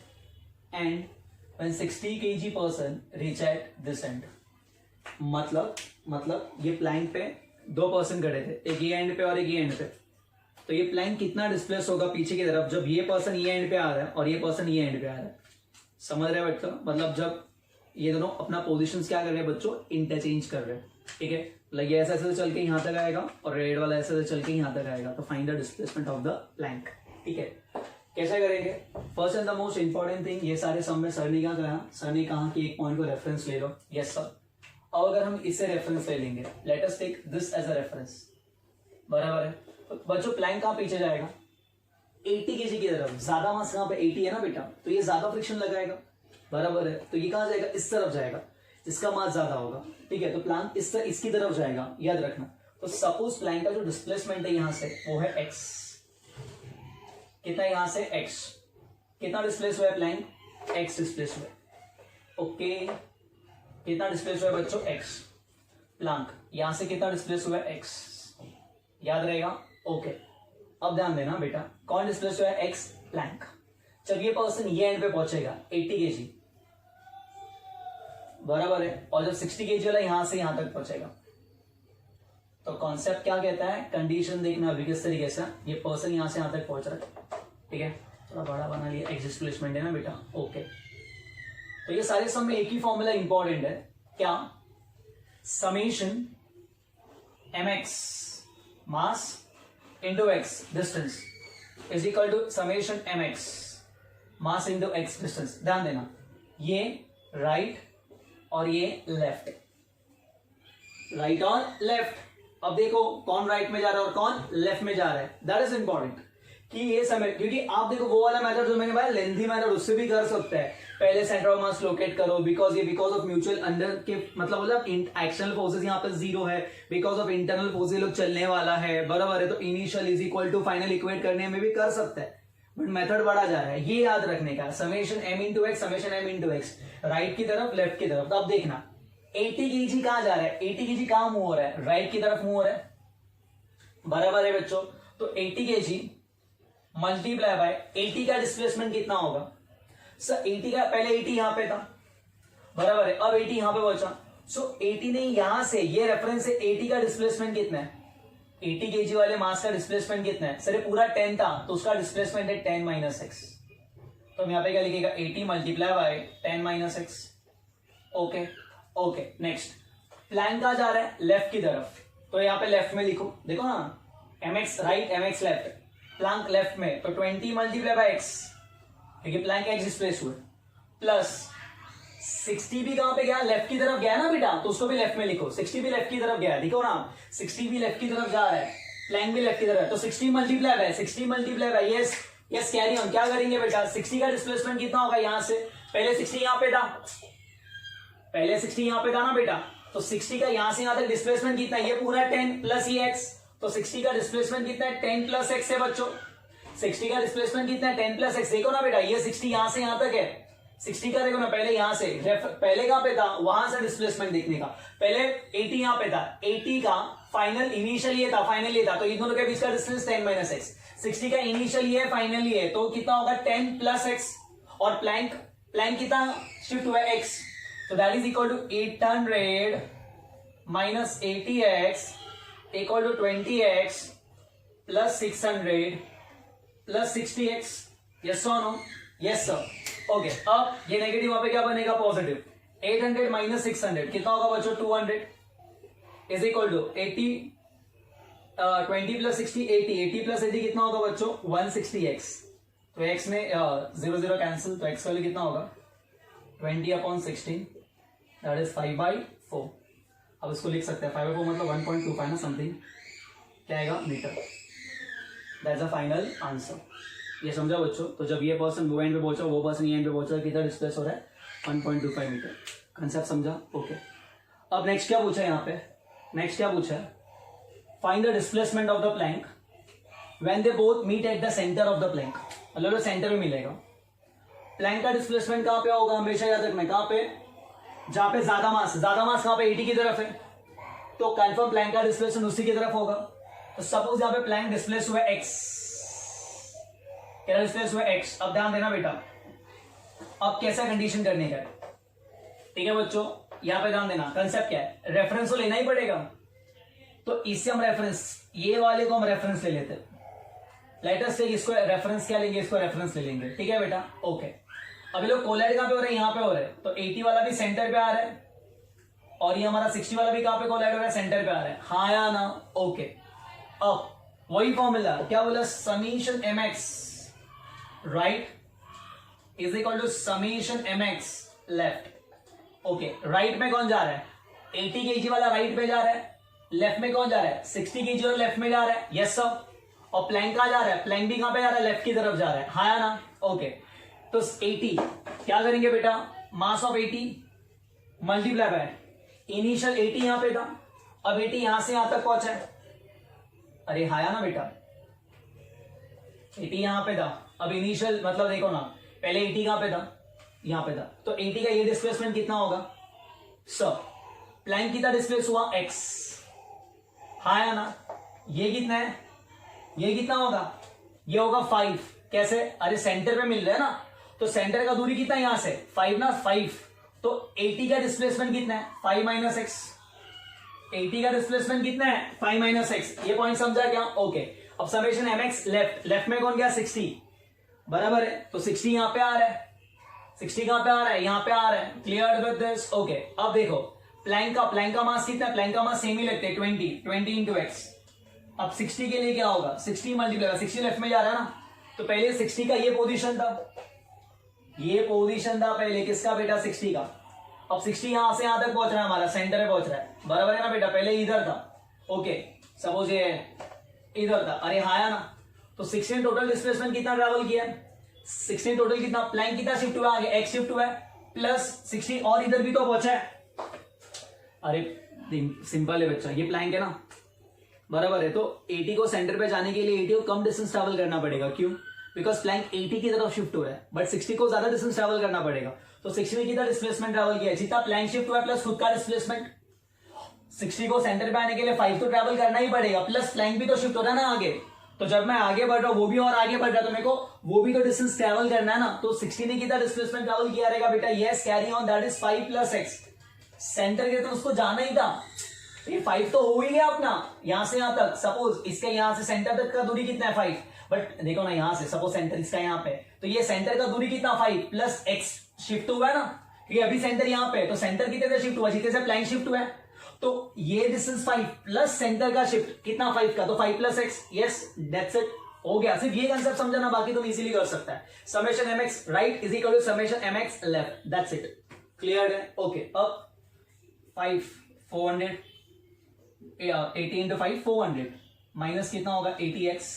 A: and when 60 kg person reach at this end। मतलब ये Planck पे 2 person खड़े थे, एक ये and पे और एक ये एंड पे, तो ये प्लैंक कितना डिस्प्लेस होगा पीछे की तरफ जब ये पर्सन ये एंड पे आ रहा है और ये पर्सन ये एंड पे आ रहा है। समझ रहे हैं बच्चों, मतलब जब ये दोनों अपना पोजीशंस क्या कर रहे हैं बच्चों, इंटरचेंज कर रहे हैं। ठीक है, मतलब ये ऐसे ऐसे चल के यहाँ तक आएगा और रेड वाला ऐसे ऐसे चल के यहाँ तक आएगा। तो find the displacement of the Planck. ठीक है, कैसे करेंगे? First and the most important thing, ये सारे सम में सर ने क्या कहा, सर ने कहा कि एक पॉइंट को रेफरेंस ले लो। Yes sir. अब अगर हम इससे रेफरेंस ले लेंगे, let us take this as a reference, बराबर है। तो बच्चों प्लैंक कहाँ पीछे जाएगा, 80 kg की तरफ। ज्यादा मास कहाँ पे 80 है ना बेटा, तो ये ज्यादा फ्रिक्शन लगाएगा, बराबर है। तो ये कहाँ जाएगा, इस तरफ जाएगा, इसका मास ज्यादा होगा। ठीक है, तो प्लैंक इसकी तरफ जाएगा, याद रखना। तो सपोज प्लैंक का जो डिस्प्लेसमेंट है यहां से वो है x, कितना यहां से x, कितना डिस्प्लेस हुआ है प्लैंक, x डिस्प्लेस हुआ है। ओके, कितना डिस्प्लेस हुआ है बच्चों, x। प्लैंक यहां से कितना डिस्प्लेस हुआ है, x, याद रहेगा। ओके, अब ध्यान देना बेटा, कौन डिस्प्लेस हुआ है, x, प्लैंक। जब ये पर्सन ये एंड पे पहुंचेगा 80 kg, बराबर है, और जब 60 kg वाला यहां से यहां तक पहुंचेगा, तो कॉन्सेप्ट क्या कहता है, कंडीशन देखना अभी किस तरीके से। ये पर्सन यहां से यहां तक पहुंच रहा है, ठीक है, थोड़ा बड़ा बना लिया, एक्स डिस्प्लेसमेंट है ना बेटा। ओके, तो ये सारे सम में एक ही फॉर्मूला इंपॉर्टेंट है, क्या, summation mx mass into x distance is equal to summation mx mass into x distance. ध्यान देना, ये राइट और ये लेफ्ट, राइट और लेफ्ट। अब देखो कौन राइट में जा रहा है और कौन लेफ्ट में जा रहा है, दैट इज इंपॉर्टेंट कि ये समय, क्योंकि आप देखो वो वाला मेथड जो मैंने बताया लेंथी मेथड, उससे भी कर सकते हैं। पहले सेंटर ऑफ मास लोकेट करो, बिकॉज ऑफ म्यूचुअल अंडर के मतलब एक्सटर्नल फोर्सेस यहाँ पे जीरो है, बिकॉज ऑफ इंटरनल फोर्सेस लोग चलने वाला है, बराबर है। तो initial is equal to final equate करने में भी कर सकते हैं, बट मेथड बढ़ा जा रहा है, ये याद रखने का। Summation m into x, summation m into x, right की तरफ लेफ्ट की तरफ। तो अब देखना 80 kg कहां जा रहा है, 80 kg कहां मूव हो रहा है, राइट की तरफ मूव हो रहा है, बराबर है बच्चों। तो 80 kg मल्टीप्लाई बाय 80 का डिस्प्लेसमेंट कितना होगा सर, 80 का, पहले 80 यहां पे था, बराबर है, अब 80 यहां पे बचा। सो 80 नहीं, यहां से ये रेफरेंस है, 80 का डिस्प्लेसमेंट कितना है, 80 kg वाले मास का डिस्प्लेसमेंट कितना है सर, ये पूरा 10 था, तो उसका डिस्प्लेसमेंट है 10 माइनस एक्स। तो हम यहां पे क्या लिखेगा, 80 multiply by 10 minus x. Okay okay, next, plank कहां जा रहा है, लेफ्ट की तरफ, तो यहां पे लेफ्ट में लिखो, देखो ना, mx right mx left, plank left में, तो 20 मल्टीप्लाई बाय x, क्योंकि प्लैंक x डिस्प्लेस हुए, प्लस 60 भी कहां पे गया, लेफ्ट की तरफ गया ना बेटा, तो उसको भी लेफ्ट में लिखो, 60 भी लेफ्ट की तरफ गया, देखो ना 60 भी लेफ्ट की तरफ जा रहा है, प्लैंक भी लेफ्ट की तरफ है, तो 60 multiply bye 60 multiply bye, yes yes, carry on. क्या करेंगे बेटा, 60 का डिस्प्लेसमेंट कितना होगा, यहां से पहले 60 यहां पे था, पहले 60 यहां पे था ना बेटा, तो 60 का यहां से यहां तक डिस्प्लेसमेंट कितना है, ये पूरा 10 प्लस ये x, तो 60 का डिस्प्लेसमेंट कितना है, 10 प्लस x है बच्चों। 60 का डिस्प्लेसमेंट कितना है, 10 प्लस x। देखो ना बेटा, ये 60 यहां से यहां तक है, 60 का देखो ना, पहले यहां से, पहले कहां पे था, वहां से डिस्प्लेसमेंट देखने का, पहले 80 यहां पे था, 80 का फाइनल इनिशियल ये था, फाइनल ये था, तो इन दोनों के बीच का डिस्टेंस 10 माइनस एक्स। 60 का इनिशियल ये है, फाइनल ये है, तो कितना होगा 10 प्लस एक्स, और प्लैंक कितना शिफ्ट हुआ है, x, so that is equal to 800 minus 80x equal to 20x plus 600 plus 60x, yes or no, yes sir। okay, अब ये नेगेटिव वहां पे क्या बनेगा, पॉजिटिव। 800 minus 600 कितना होगा बच्चों, 200 is equal to 80 20 plus 60 80 plus 80 कितना होगा बच्चों, 160x। तो x में 0 0 कैंसिल, तो x वैल्यू कितना होगा, 20/16, दैट इज 5/4। अब इसको लिख सकते हैं 5/4 मतलब 1.25 ना, समथिंग क्या आएगा, metre. That's the final answer. ये समझा बच्चों। तो जब ये पर्सन वो एंड पे पहुंचा, वो पर्सन ये एंड पे पहुंचा, कितना डिस्प्लेस हो रहा है, 1.25 मीटर। कंसेप्ट समझा, ओके। अब नेक्स्ट क्या पूछा है यहाँ पे, नेक्स्ट क्या पूछा है, find the displacement of the plank when they both meet at the centre of the plank, मतलब सेंटर में मिलेगा। प्लैंक का डिस्प्लेसमेंट कहां पे होगा, हमेशा याद रखना, कहां पे, जहां पे ज्यादा मास कहां पे 80 की तरफ है, तो कंफर्म प्लैंक का डिस्प्लेसमेंट उसी की तरफ होगा। तो सपोज यहां पे प्लैंक डिस्प्लेस हुआ x, क्या डिस्प्लेस हुआ x। अब ध्यान देना बेटा, अब कैसा कंडीशन करने का है, ठीक है बच्चों, यहां पे ध्यान देना, कंसेप्ट क्या है, रेफरेंस तो लेना ही पड़ेगा। तो इससे हम रेफरेंस, ये वाले को हम रेफरेंस ले लेते हैं, लेटेस्ट टेक इसको रेफरेंस क्या लेंगे, इसको रेफरेंस ले लेंगे, ठीक है बेटा। ओके, अभी लोग कोलाइड कहां पे हो रहे हैं, यहां पे हो रहे हैं, तो 80 वाला भी सेंटर पे आ रहा है और ये हमारा 60 वाला भी कहां पे कोलाइड हो रहा है, सेंटर पे आ रहा है, हाँ या ना। ओके, अब वही फॉर्मूला क्या बोला, summation mx right is equal to summation mx left. Okay, right में कौन जा रहा है, 80 kg वाला राइट में जा रहा है, लेफ्ट में कौन जा रहा है, 60 kg वाला लेफ्ट में जा रहा है, यस सर। और प्लैंक कहां जा रहा है, प्लैंक भी कहां पे जा रहा है, लेफ्ट की तरफ जा रहा है, हाँ या ना। ओके, तो 80 क्या करेंगे बेटा, mass of 80 multiply by initial 80 यहां पे था, अब 80 यहां से यहां तक पहुंचा है, अरे हाँ या ना बेटा, 80 यहां पे था, अब इनिशियल मतलब देखो ना, पहले 80 कहां पे था, यहां पे था, तो 80 का ये डिस्प्लेसमेंट कितना होगा सर, प्लैंक कितना डिस्प्लेस हुआ x, हाँ या ना। ये कितना है, ये कितना होगा, ये होगा 5, कैसे, अरे सेंटर पे मिल रहा है ना, तो सेंटर का दूरी कितना है यहां से 5 ना, 5, तो 80 का डिस्प्लेसमेंट कितना है 5 माइनस एक्स, 80 का डिस्प्लेसमेंट कितना है 5 माइनस एक्स, ये पॉइंट समझा क्या। ओके, अब समेशन mx लेफ्ट, लेफ्ट में कौन गया 60 बराबर है, तो 60 यहां पे आ रहा है, 60 कहां पे आ रहा है, यहां पे आ रहा है, क्लियर विद दिस। ओके, अब देखो प्लैंक का मास कितना है, प्लैंक का मास सेम ही लगते हैं 20 इंटू एक्स। अब 60 के लिए क्या होगा, 60 मल्टीप्लाई 60 लेफ्ट में जा रहा है ना, तो पहले 60 का ये पोजीशन था, ये पोजीशन था पहले किसका बेटा 60 का, अब 60 यहां से यहां तक पहुंच रहा है, हमारा सेंटर पे पहुंच रहा है, बराबर है ना बेटा, पहले इधर था। ओके, सपोज ये इधर था, अरे हाँ या ना, तो 16 टोटल डिस्प्लेसमेंट कितना ट्रैवल किया, 16 टोटल कितना, प्लैंक कितना शिफ्ट हुआ आगे, एक्स शिफ्ट हुआ है, प्लस 60 और इधर भी तो पहुंचा है, अरे सिंपल है बच्चा, ये प्लैंक है ना, बराबर है, तो 80 को सेंटर पे जाने के लिए 80 को कम डिस्टेंस ट्रैवल करना पड़ेगा, क्यों, बिकॉज प्लैंक 80 की तरफ शिफ्ट हो रहा है, बट 60 को ज्यादा डिस्टेंस ट्रैवल करना पड़ेगा, तो 60 में कितना डिस्प्लेसमेंट ट्रैवल किया है, जितना प्लैंक शिफ्ट हुआ है प्लस खुद का डिस्प्लेसमेंट, 60 को सेंटर पे आने के लिए 5 तो ट्रैवल करना ही पड़ेगा, प्लस प्लैंक भी तो शिफ्ट हो रहा है ना आगे, तो जब मैं आगे बढ़ रहा हूं वो भी और आगे बढ़ रहा है, तो मेरे को वो भी तो डिस्टेंस ट्रैवल करना है ना, तो 60 ने कितना डिस्प्लेसमेंट ट्रैवल किया रहेगा बेटा, yes carry on, that is 5 plus x, centre के तो उसको जाना ही था, ये 5 तो हो ही गया अपना, यहां से यहां तक, सपोज इसके यहां से सेंटर तक का दूरी कितना है 5, बट देखो ना यहां से सपोज सेंटर इसका यहां पे, तो ये सेंटर का दूरी कितना 5 प्लस एक्स शिफ्ट हुआ है ना, ये अभी सेंटर यहां पे, तो सेंटर कितने से शिफ्ट हुआ, जितने से प्लैंक शिफ्ट हुआ है, तो ये डिस्टेंस 5 प्लस सेंटर का शिफ्ट कितना 5 का, तो 5 plus x, yes that's it, हो गया। सिर्फ ये कंसेप्ट समझना, बाकी तुम इजीली कर सकता है, summation mx right is equal to summation mx left, that's it, clear है। ओके, अब 5 400 80 इंटू 5 400 माइनस कितना होगा 80x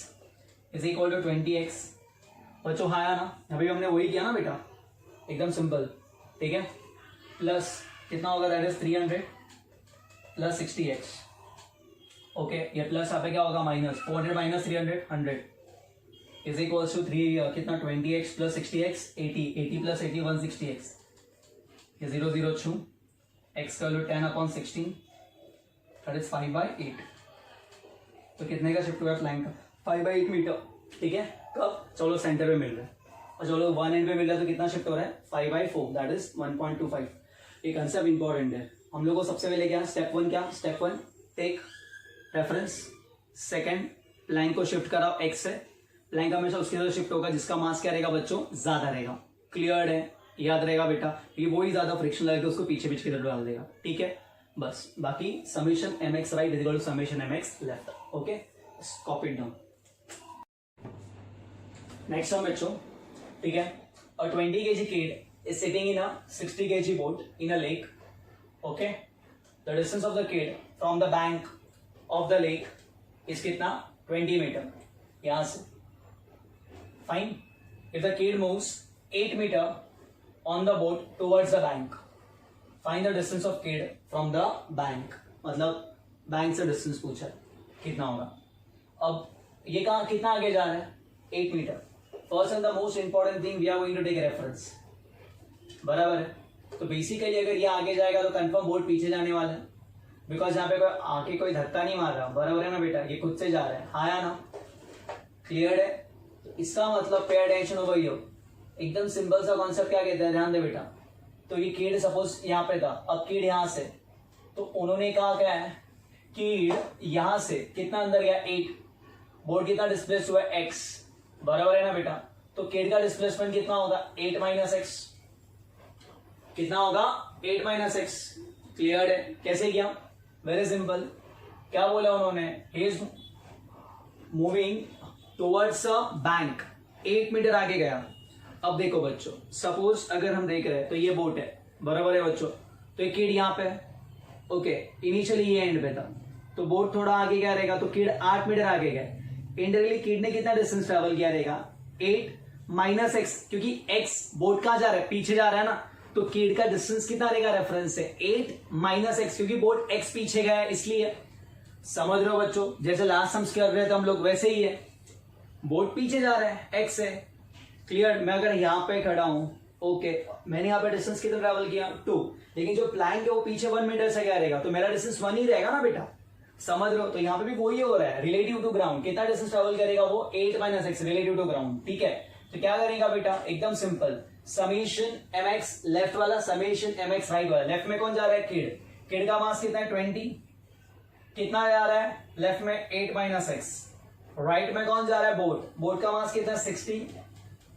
A: is equal to 20x, बच्चों हाँ या ना, अभी हमने वही किया ना बेटा, एकदम सिंपल, ठीक है, प्लस कितना होगा that is 300 plus 60x, okay, ये प्लस यहाँ पे क्या होगा minus 400 minus 300 100 is equals to 3 कितना 20x plus 60x 80 plus 80 160x, ये 0 0 छू, x का वैल्यू 10/16 दैट इज 5/8, तो कितने का शिफ्ट हुआ है प्लैंक का 5/8 मीटर, ठीक है, कब, चलो सेंटर पे मिल रहा है, और चलो 1 एंड पे मिल रहा है, तो कितना शिफ्ट हो रहा है 5/4 दैट इज 1.25, ये कंसेप्ट इंपॉर्टेंट है हम लोग को। सबसे पहले क्या स्टेप 1, क्या step 1 take reference, second plank को शिफ्ट कराओ x से, प्लैंक हमेशा उसकी तरफ शिफ्ट होगा जिसका मास क्या रहेगा बच्चों ज्यादा रहेगा, क्लियर है, याद रहेगा बेटा, ये वही ज्यादा फ्रिक्शन लगेगा उसको पीछे पीछे की तरफ डाल देगा, ठीक है, बस बाकी summation mx right is equal to summation mx left, okay, copy it down. Next sum बच्चों, ठीक है, a 20 kg kid is sitting in a 60 kg boat in a lake, okay, the distance of the kid from the bank of the lake is कितना 20 metre, यहां से fine, if the kid moves 8 meter on the boat towards the bank, find the distance of kid from the bank, मतलब bank से distance पूछा कितना होगा। अब ये कहाँ कितना आगे जा रहा है 8 metre, first and the most important thing we are going to take reference, बराबर है, तो बेसिकली अगर ये आगे जाएगा तो कंफर्म बोर्ड पीछे जाने वाला है, बिकॉज यहाँ पे कोई आके कोई धक्का नहीं मार रहा, बराबर है ना बेटा, ये खुद से जा रहा है, हाँ या ना, क्लियर है, तो इसका मतलब पे अटेंशन हो गई हो, एकदम सिंपल सा कॉन्सेप्ट क्या कहते हैं, ध्यान दे बेटा, तो ये कीड सपोज यहाँ पे था, अब कीड यहाँ से, तो उन्होंने कहा क्या है कीड यहाँ से कितना अंदर गया 8, बोर्ड कितना डिस्प्लेस हुआ है x, बराबर है ना बेटा। तो किड का डिस्प्लेसमेंट कितना होगा 8 माइनस एक्स, कितना होगा 8 माइनस एक्स। क्लियर है? कैसे किया? Very simple. क्या बोला उन्होंने, he is moving towards a bank, 8 metre आगे गया। अब देखो बच्चों, सपोज अगर हम देख रहे हैं तो ये बोट है, बराबर है बच्चों, तो ये किड यहाँ पे है, ओके, इनिशियली ये एंड पे था, तो बोट थोड़ा आगे क्या रहेगा, तो किड 8 मीटर आगे गए। इंटरली किड ने कितना डिस्टेंस ट्रेवल किया रहेगा 8 माइनस एक्स, क्योंकि एक्स बोट कहां जा रहा है, पीछे जा रहा है ना, तो किड का डिस्टेंस कितना रहेगा रेफरेंस से 8 माइनस एक्स, क्योंकि बोट एक्स पीछे गया है इसलिए। समझ रहे हो बच्चों? जैसे लास्ट सम्स कर रहे थे हम लोग वैसे ही है, बोट पीछे जा रहा है एक्स है। क्लियर? मैं अगर यहाँ पे खड़ा हूं, ओके, मैंने यहाँ पे डिस्टेंस कितना ट्रेवल किया 2, लेकिन जो प्लैंक है वो पीछे 1 मीटर से क्या रहेगा, तो मेरा डिस्टेंस 1 ही रहेगा ना बेटा। समझ रहे हो? तो यहाँ पे भी वही हो रहा है, रिलेटिव टू ग्राउंड कितना डिस्टेंस ट्रेवल करेगा वो 8 minus x relative to ground. ठीक है, तो क्या करेगा बेटा, एकदम simple, summation m x left वाला, समेशन एम एक्स राइट वाला। लेफ्ट में कौन जा रहा है, किड, किड का मास कितना है 20, कितना जा रहा है लेफ्ट में 8 माइनस एक्स, राइट में कौन जा रहा है बोट, बोट का मास कितना 60,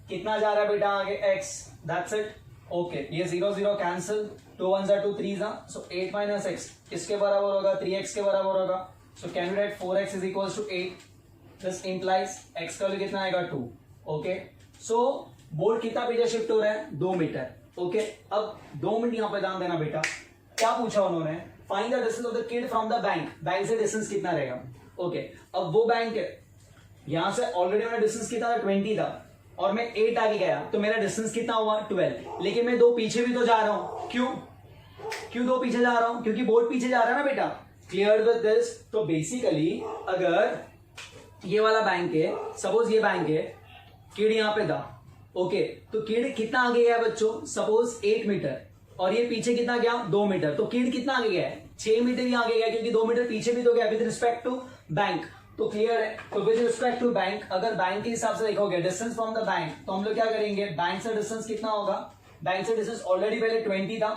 A: कितना जा रहा है बेटा आगे x, दैट्स इट। ओके, ये 0 0 कैंसिल, 2 1 2 3 सो 8 माइनस एक्स इसके बराबर होगा 3x के बराबर होगा, so can we write 4x is equal to 8, this implies x का वैल्यू कितना आएगा 2। ओके, सो बोर्ड कितना पीछे शिफ्ट हो रहा है 2 मीटर। ओके, अब 2 मिनट यहां पे ध्यान देना बेटा, क्या पूछा उन्होंने, find the distance of the kid from the bank, bank से डिस्टेंस कितना रहेगा। ओके, अब वो बैंक है, यहां से ऑलरेडी मेरा डिस्टेंस कितना था 20 था, और मैं 8 आगे गया तो मेरा डिस्टेंस कितना हुआ 12, लेकिन मैं 2 पीछे भी तो जा रहा हूं, क्यों 2 पीछे जा रहा हूं, क्योंकि बोर्ड पीछे जा रहा है ना बेटा। Clear with this? तो बेसिकली अगर ये वाला बैंक है, सपोज ये बैंक है, किड यहां पे था, ओके, तो किड कितना आगे गया बच्चों, सपोज 8 मीटर, और ये पीछे कितना गया 2 मीटर, तो किड कितना आगे गया है 6 मीटर ही आगे गया, क्योंकि 2 मीटर पीछे भी तो गया विद रिस्पेक्ट टू बैंक। तो क्लियर है? तो विद रिस्पेक्ट टू बैंक, अगर बैंक के हिसाब से देखोगे डिस्टेंस फ्रॉम द बैंक, तो हम लोग क्या करेंगे, बैंक से डिस्टेंस कितना होगा, बैंक से डिस्टेंस ऑलरेडी पहले 20 था,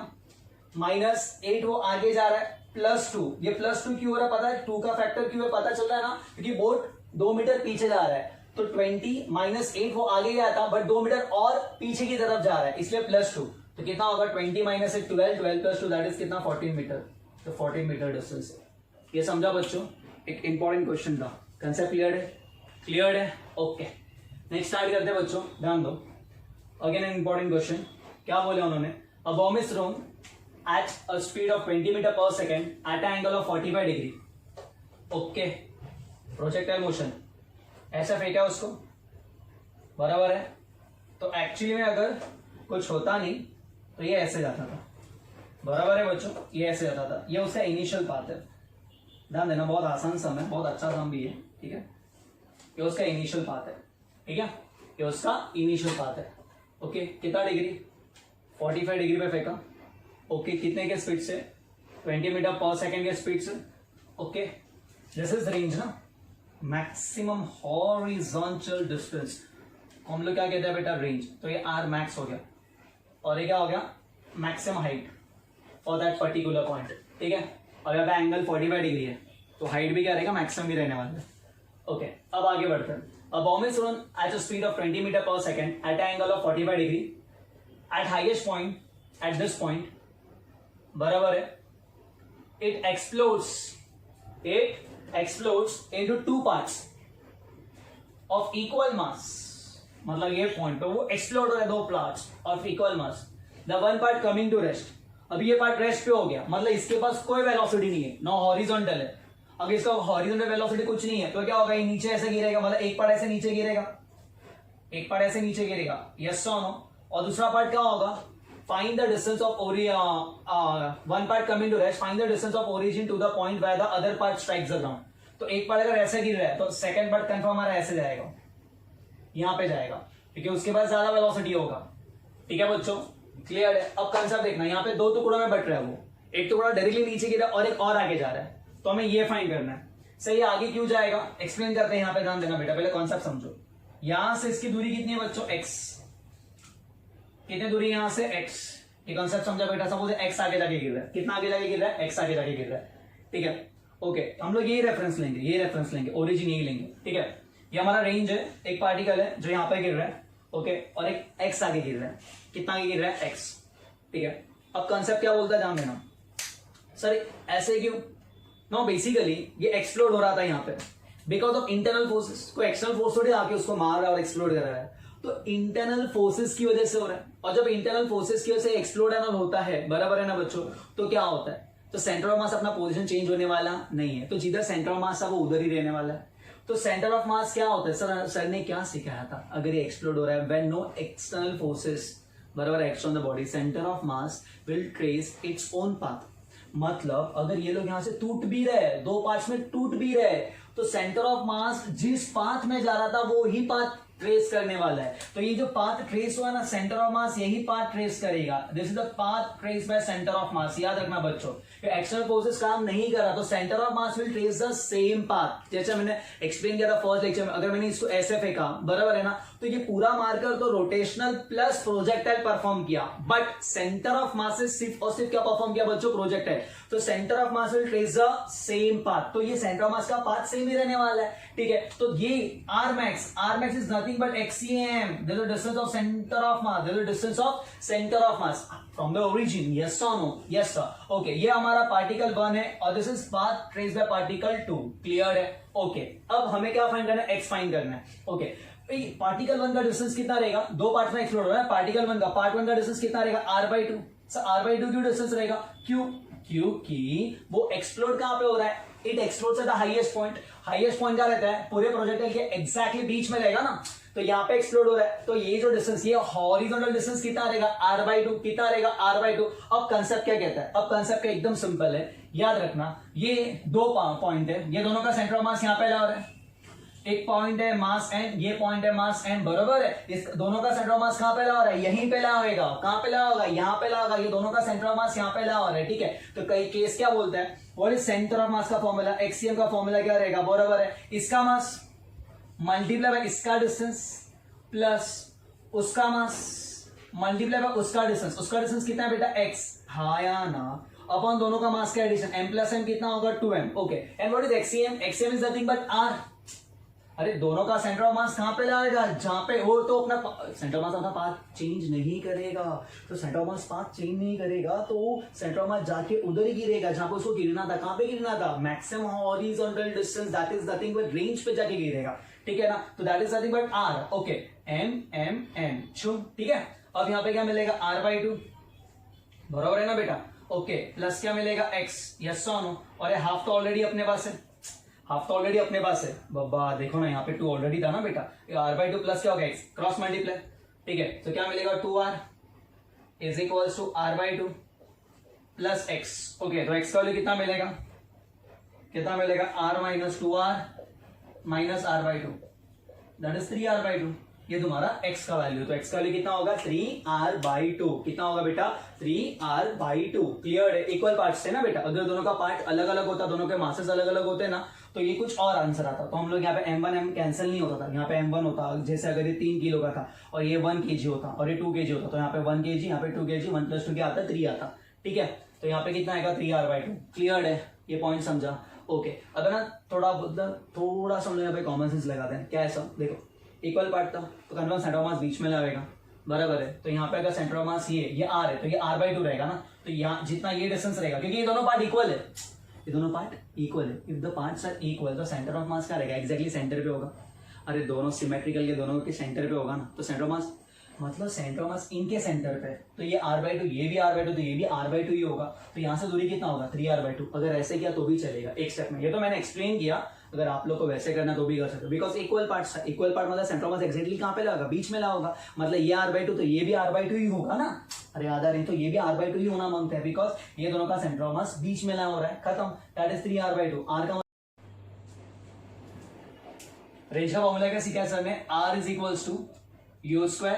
A: माइनस 8 वो आगे जा रहा है, +2, ये +2 क्यों हो रहा है पता है, 2 का फैक्टर क्यों है पता चल रहा है ना, क्योंकि बोट 2 मीटर पीछे जा रहा है, तो 20 माइनस 8 वो आगे गया था, बट 2 मीटर और पीछे की तरफ जा रहा है, इसलिए +2, तो कितना होगा 20 माइनस 8 12, 12 + 2 दैट इज कितना 14 मीटर, तो 14 मीटर डिस्टेंस है। ये समझा बच्चों? एक इंपॉर्टेंट क्वेश्चन था, कंसेप्ट क्लियर है? क्लियर है? ओके, नेक्स्ट स्टार्ट करते हैं बच्चों, ध्यान दो। अगेन एन इंपॉर्टेंट क्वेश्चन, क्या बोले उन्होंने, a bomb is thrown at a speed of 20 metre पर second at an angle of 45 degree. Okay, projectile motion, ऐसा फेंका उसको, बराबर है, तो एक्चुअली में अगर कुछ होता नहीं तो ये ऐसे जाता था, बराबर है बच्चों, ये ऐसे जाता था, ये उसका इनिशियल पाथ है, ध्यान देना, बहुत आसान सम है, बहुत अच्छा सम भी है, ठीक है, ये उसका इनिशियल पाथ है, ठीक है, ये उसका इनिशियल पाथ है। ओके, कितना डिग्री 45 डिग्री पे फेंका, ओके, कितने के स्पीड से 20 मीटर पर सेकेंड के स्पीड से। ओके, दिस इज रेंज ना, मैक्सिमम हॉरिजॉन्टल डिस्टेंस हम लोग क्या कहते हैं बेटा, रेंज, तो ये आर मैक्स हो गया, और ये क्या हो गया maximum height for that particular point, ठीक है, और यहाँ पे एंगल 45 डिग्री है, तो हाइट भी क्या रहेगा मैक्सिमम भी रहने वाला है। ओके, अब आगे बढ़ते हैं, a bomb is thrown at a speed of 20 metre पर second at an angle of 45 degree at highest point at this point, बराबर है, it explodes into 2 parts of equal mass, मतलब ये पॉइंट पे वो एक्सप्लोड हो रहा है 2 parts of equal mass, the one part coming to rest. अब ये पार्ट रेस्ट पे हो गया, मतलब इसके पास कोई वेलोसिटी नहीं है, ना हॉरिजॉन्टल है, अगर इसका हॉरिजॉन्टल वेलोसिटी कुछ नहीं है तो क्या होगा, ये नीचे ऐसे गिरेगा, मतलब एक पार्ट ऐसे नीचे गिरेगा, एक पार्ट ऐसे नीचे गिरेगा, यस और नो, और दूसरा पार्ट क्या होगा, find the distance of one part coming to rest, find the distance of origin to the point where the other part strikes the ground. तो एक पार्ट अगर ऐसे गिर रहा है तो सेकंड पार्ट कंफर्म हमारा ऐसे जाएगा, यहां पे जाएगा, क्योंकि उसके पास ज्यादा वेलोसिटी होगा, ठीक है बच्चों, क्लियर है? अब कंसेप्ट देखना, यहाँ पे 2 टुकड़ों में बट रहा है वो, एक टुकड़ा डायरेक्टली नीचे गिरा और एक और आगे जा रहा है, तो हमें ये फाइंड करना है, सही, आगे क्यों जाएगा एक्सप्लेन करते हैं, यहाँ पे ध्यान देना बेटा, पहले कॉन्सेप्ट समझो। यहां से इसकी दूरी कितनी है बच्चों, x, कितनी दूरी यहां से x, ये कॉन्सेप्ट समझा बेटा, सपोज x आगे जाके गिर रहा है, कितना आगे जाके गिर रहा है, x आगे जाके गिर रहा है, ठीक है, ओके, हम लोग यही रेफरेंस लेंगे, ओरिजिन यही लेंगे, ठीक है, ये हमारा रेंज है, एक पार्टिकल है जो यहाँ पे गिर रहा है, ओके, और एक एक्स आगे गिर रहा है, कितना आगे गिर रहा है, एक्स, ठीक है। अब कंसेप्ट क्या बोलता है ध्यान देना, सर ऐसे क्यों, नो बेसिकली ये एक्सप्लोड हो रहा था यहाँ पे बिकॉज ऑफ इंटरनल फोर्सेस, कोई एक्सटर्नल फोर्स थोड़ी आके उसको मार रहा है और एक्सप्लोड कर रहा है, तो इंटरनल फोर्सेस की वजह से हो रहा है, और जब इंटरनल फोर्सेस की वजह से एक्सप्लोड होता है, बराबर है ना बच्चों, तो क्या होता है, तो सेंटर ऑफ मास अपना पोजीशन चेंज होने वाला नहीं है, तो जिधर सेंटर ऑफ मास है वो उधर ही रहने वाला है। तो सेंटर ऑफ मास क्या होता है, सर ने क्या सिखाया था, अगर ये एक्सप्लोड हो रहा है, व्हेन नो एक्सटर्नल फोर्सेस बराबर act on the body, centre of mass will trace its own path. मतलब अगर ये लोग यहां से टूट भी रहे, दो पार्ट्स में टूट भी रहे, तो सेंटर ऑफ मास जिस पाथ में जा रहा था वो ही पाथ ट्रेस करने वाला है। तो ये जो पाथ ट्रेस हुआ ना, सेंटर ऑफ मास यही पाथ ट्रेस करेगा, this is the path trace bye centre of मास। याद रखना बच्चों, एक्सटर्नल फोर्सेस काम नहीं कर रहा तो centre of mass will trace the same path. जैसे मैंने एक्सप्लेन किया था फर्स्ट लेक्चर में, अगर मैंने इसको ऐसे फेंका, बराबर है ना, तो ये पूरा मार्कर तो रोटेशनल प्लस प्रोजेक्टाइल परफॉर्म किया, बट सेंटर ऑफ मास से सिर्फ और सिर्फ क्या परफॉर्म किया बच्चों, प्रोजेक्टाइल। तो centre of mass will trace the same path, तो ये सेंटर ऑफ मास का पाथ सेम ही रहने वाला है, ठीक है। तो ये R max is nothing but XCM, there is a distance of center of mass, there is a distance of center of mass from the origin, yes or no, yes sir, okay, ये हमारा particle 1 है और this is path trace by particle 2, clear है, okay. अब हमें क्या find करना है, x फाइंड करना है, ओके। पार्टिकल 1 का डिस्टेंस कितना रहेगा, दो पार्ट में एक्सप्लोड हो रहा है, पार्टिकल 1 का पार्ट 1 का डिस्टेंस कितना रहेगा, r/2, सर r/2 क्यों डिस्टेंस रहेगा, क्यों, क्योंकि वो एक्सप्लोड कहां पे हो रहा है, it explodes at the highest point. Highest point क्या रहता है, पूरे प्रोजेक्टाइल के एग्जैक्टली बीच में रहेगा ना, तो यहाँ पे एक्सप्लोड हो रहा है, तो ये जो डिस्टेंस, ये हॉरिजॉन्टल डिस्टेंस कितना रहेगा, r/2, कितना रहेगा, r/2। अब कंसेप्ट क्या कहता है, अब कंसेप्ट का एकदम सिंपल है, याद रखना, ये दो पॉइंट है, ये दोनों का सेंटर ऑफ मास यहाँ पे ला रहा है, एक पॉइंट है मास एन, ये पॉइंट है मास एन, बरोबर है। इस दोनों का सेंटर ऑफ मास कहां पे ला हो रहा है, यहीं पे ला होगा, कहां पे ला होगा, यहाँ पे ला होगा, ये दोनों का सेंटर ऑफ मास यहाँ पे ला हो रहा है, ठीक है। तो कई केस क्या बोलता है, what is centre of mass का फॉर्मूला, XCM का फॉर्मूला क्या रहेगा, बरोबर है, इसका मास मल्टीप्लाई बाय इसका डिस्टेंस प्लस उसका मास मल्टीप्लाई बाय उसका डिस्टेंस, उसका डिस्टेंस कितना है बेटा, x, हाँ या ना, अपन दोनों का मास का एडिशन, m प्लस m कितना होगा, 2m, okay. And what is XCM, XCM is nothing but r। अरे दोनों का सेंटर ऑफ मास कहां पे लाएगा, जहां पे वो तो अपना सेंटर ऑफ मास अपना पाथ चेंज नहीं करेगा, तो centre of mass path change नहीं करेगा तो सेंटर ऑफ मास जाके उधर ही गिरेगा जहां पे उसको गिरना था। कहां पे गिरना था, maximum horizontal distance, that is nothing but range पे जाके गिरेगा, ठीक है ना, तो that is nothing but r, okay, m चुप, ठीक है। अब यहाँ पे क्या मिलेगा, r/2, बराबर है ना बेटा, ओके, प्लस क्या मिलेगा, x, यस और नो, और ये हाफ तो ऑलरेडी अपने पास है, हाफ तो ऑलरेडी अपने पास है बब्बा, देखो ना यहाँ पे 2 ऑलरेडी था ना बेटा, r/2 प्लस क्या होगा, x, क्रॉस मल्टीप्लाई, ठीक है, तो क्या मिलेगा, 2r is equals to r/2 plus x, okay. तो x का वैल्यू कितना मिलेगा, कितना मिलेगा, r minus 2r minus r/2, that is 3r/2, ये तुम्हारा x का वैल्यू, तो x का वैल्यू कितना होगा, 3r/2, कितना होगा बेटा, 3r/2, क्लियर है। इक्वल पार्ट्स थे ना बेटा, अगर दोनों का पार्ट अलग अलग होता, दोनों के मासेस अलग अलग होते ना, तो ये कुछ और आंसर आता। तो हम लोग यहाँ पे m1 कैंसिल नहीं होता था, यहाँ पे m1 होता, जैसे अगर ये 3 किलो का था और ये 1 kg होता और ये 2 kg होता, तो यहाँ पे 1 kg, यहाँ पे 2 kg, 1 + 2 क्या आता, 3 आता, ठीक है। तो यहाँ पे कितना आएगा, 3r/2, क्लियर है, ये पॉइंट समझा, ओके। अब ना थोड़ा सा हम लोग यहाँ पे कॉमन सेंस लगाते हैं, क्या है सब, देखो इक्वल पार्ट था तो कन्फर्म सेंटर ऑफ मास बीच में लाएगा, बराबर है, तो यहाँ पे अगर सेंटर ऑफ मास ये r है तो ये r/2 रहेगा ना, तो यहाँ जितना ये डिस्टेंस रहेगा, क्योंकि ये दोनों पार्ट इक्वल है, ये दोनों पार्ट इक्वल है, if the parts are equal तो सेंटर ऑफ मास क्या रहेगा, एग्जैक्टली सेंटर पे होगा। अरे दोनों सिमेट्रिकल के दोनों के सेंटर पे होगा ना, तो सेंटर ऑफ मास मतलब सेंटर ऑफ मास इनके सेंटर पे, तो ये r/2, ये भी r/2, तो ये भी r/2 ही होगा, तो यहाँ से दूरी कितना होगा, 3r/2। अगर ऐसे किया तो भी चलेगा एक स्टेप में, ये तो मैंने एक्सप्लेन किया, अगर आप लोग को वैसे करना तो भी कर सकते हो, because equal parts, equal part मतलब सेंटर ऑफ मास एक्जैक्टली कहाँ पे लगा, बीच में लगा होगा, मतलब ये r/2 तो ये भी r/2 ही होगा ना, अरे आधा नहीं तो ये भी r/2 ही होना मांगता है, बिकॉज ये दोनों का सेंटर ऑफ मास बीच में लगा हो रहा है, खत्म, दैट इज 3r/2। r का रेंज का फॉर्मूला क्या सीखा है सर ने, r is equals to u²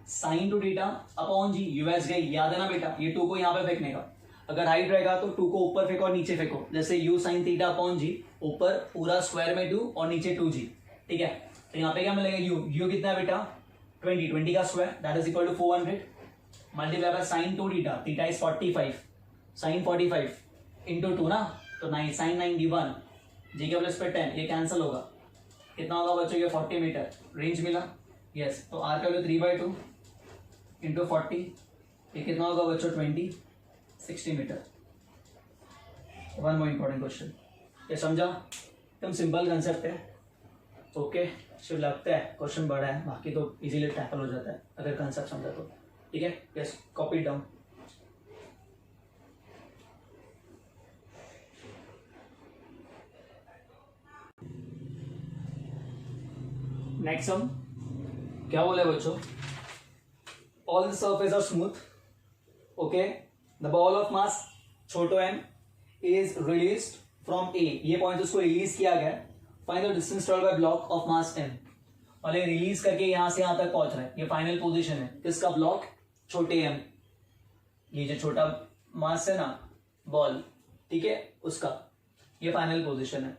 A: sin 2θ upon g, यूएस गई, याद है ना बेटा, ये 2 को यहाँ पे फेंकने का, अगर हाइट रहेगा तो 2 को ऊपर फेंको और नीचे फेंको, जैसे u sin θ अपॉन g, ऊपर पूरा स्क्वायर में 2 और नीचे 2g, ठीक है। तो यहाँ पे क्या मिलेगा, u कितना है बेटा, 20 का square, that is equal to 400 multiply by sin 2θ, θ is 45, sin 45 into 2 ना, तो 9 sin 91, g के प्लस पे 10, ये कैंसिल होगा, कितना होगा बच्चों ये 40 मीटर रेंज मिला। यस, तो आर का वैल्यू 3/2 इंटू 40, ये कितना होगा बच्चों 60 metre. One more important question, ये समझा? एकदम सिंपल कंसेप्ट है। ओके, सिर्फ लगता है क्वेश्चन बड़ा है, बाकी तो इजीली टैकल हो जाता है अगर कंसेप्ट समझा तो। ठीक है, yes, copy down. Next sum क्या बोले बच्चों? All the surface are smooth, okay, the ball of mass छोटो m is released from a, ये पॉइंट उसको रिलीज किया गया। Find the distance travelled by block of mass m, और ये रिलीज करके यहां से यहां तक पहुंच रहा है। ये फाइनल पोजीशन है किसका? ब्लॉक छोटे m, ये जो छोटा मास है ना बॉल, ठीक है, उसका ये फाइनल पोजीशन है।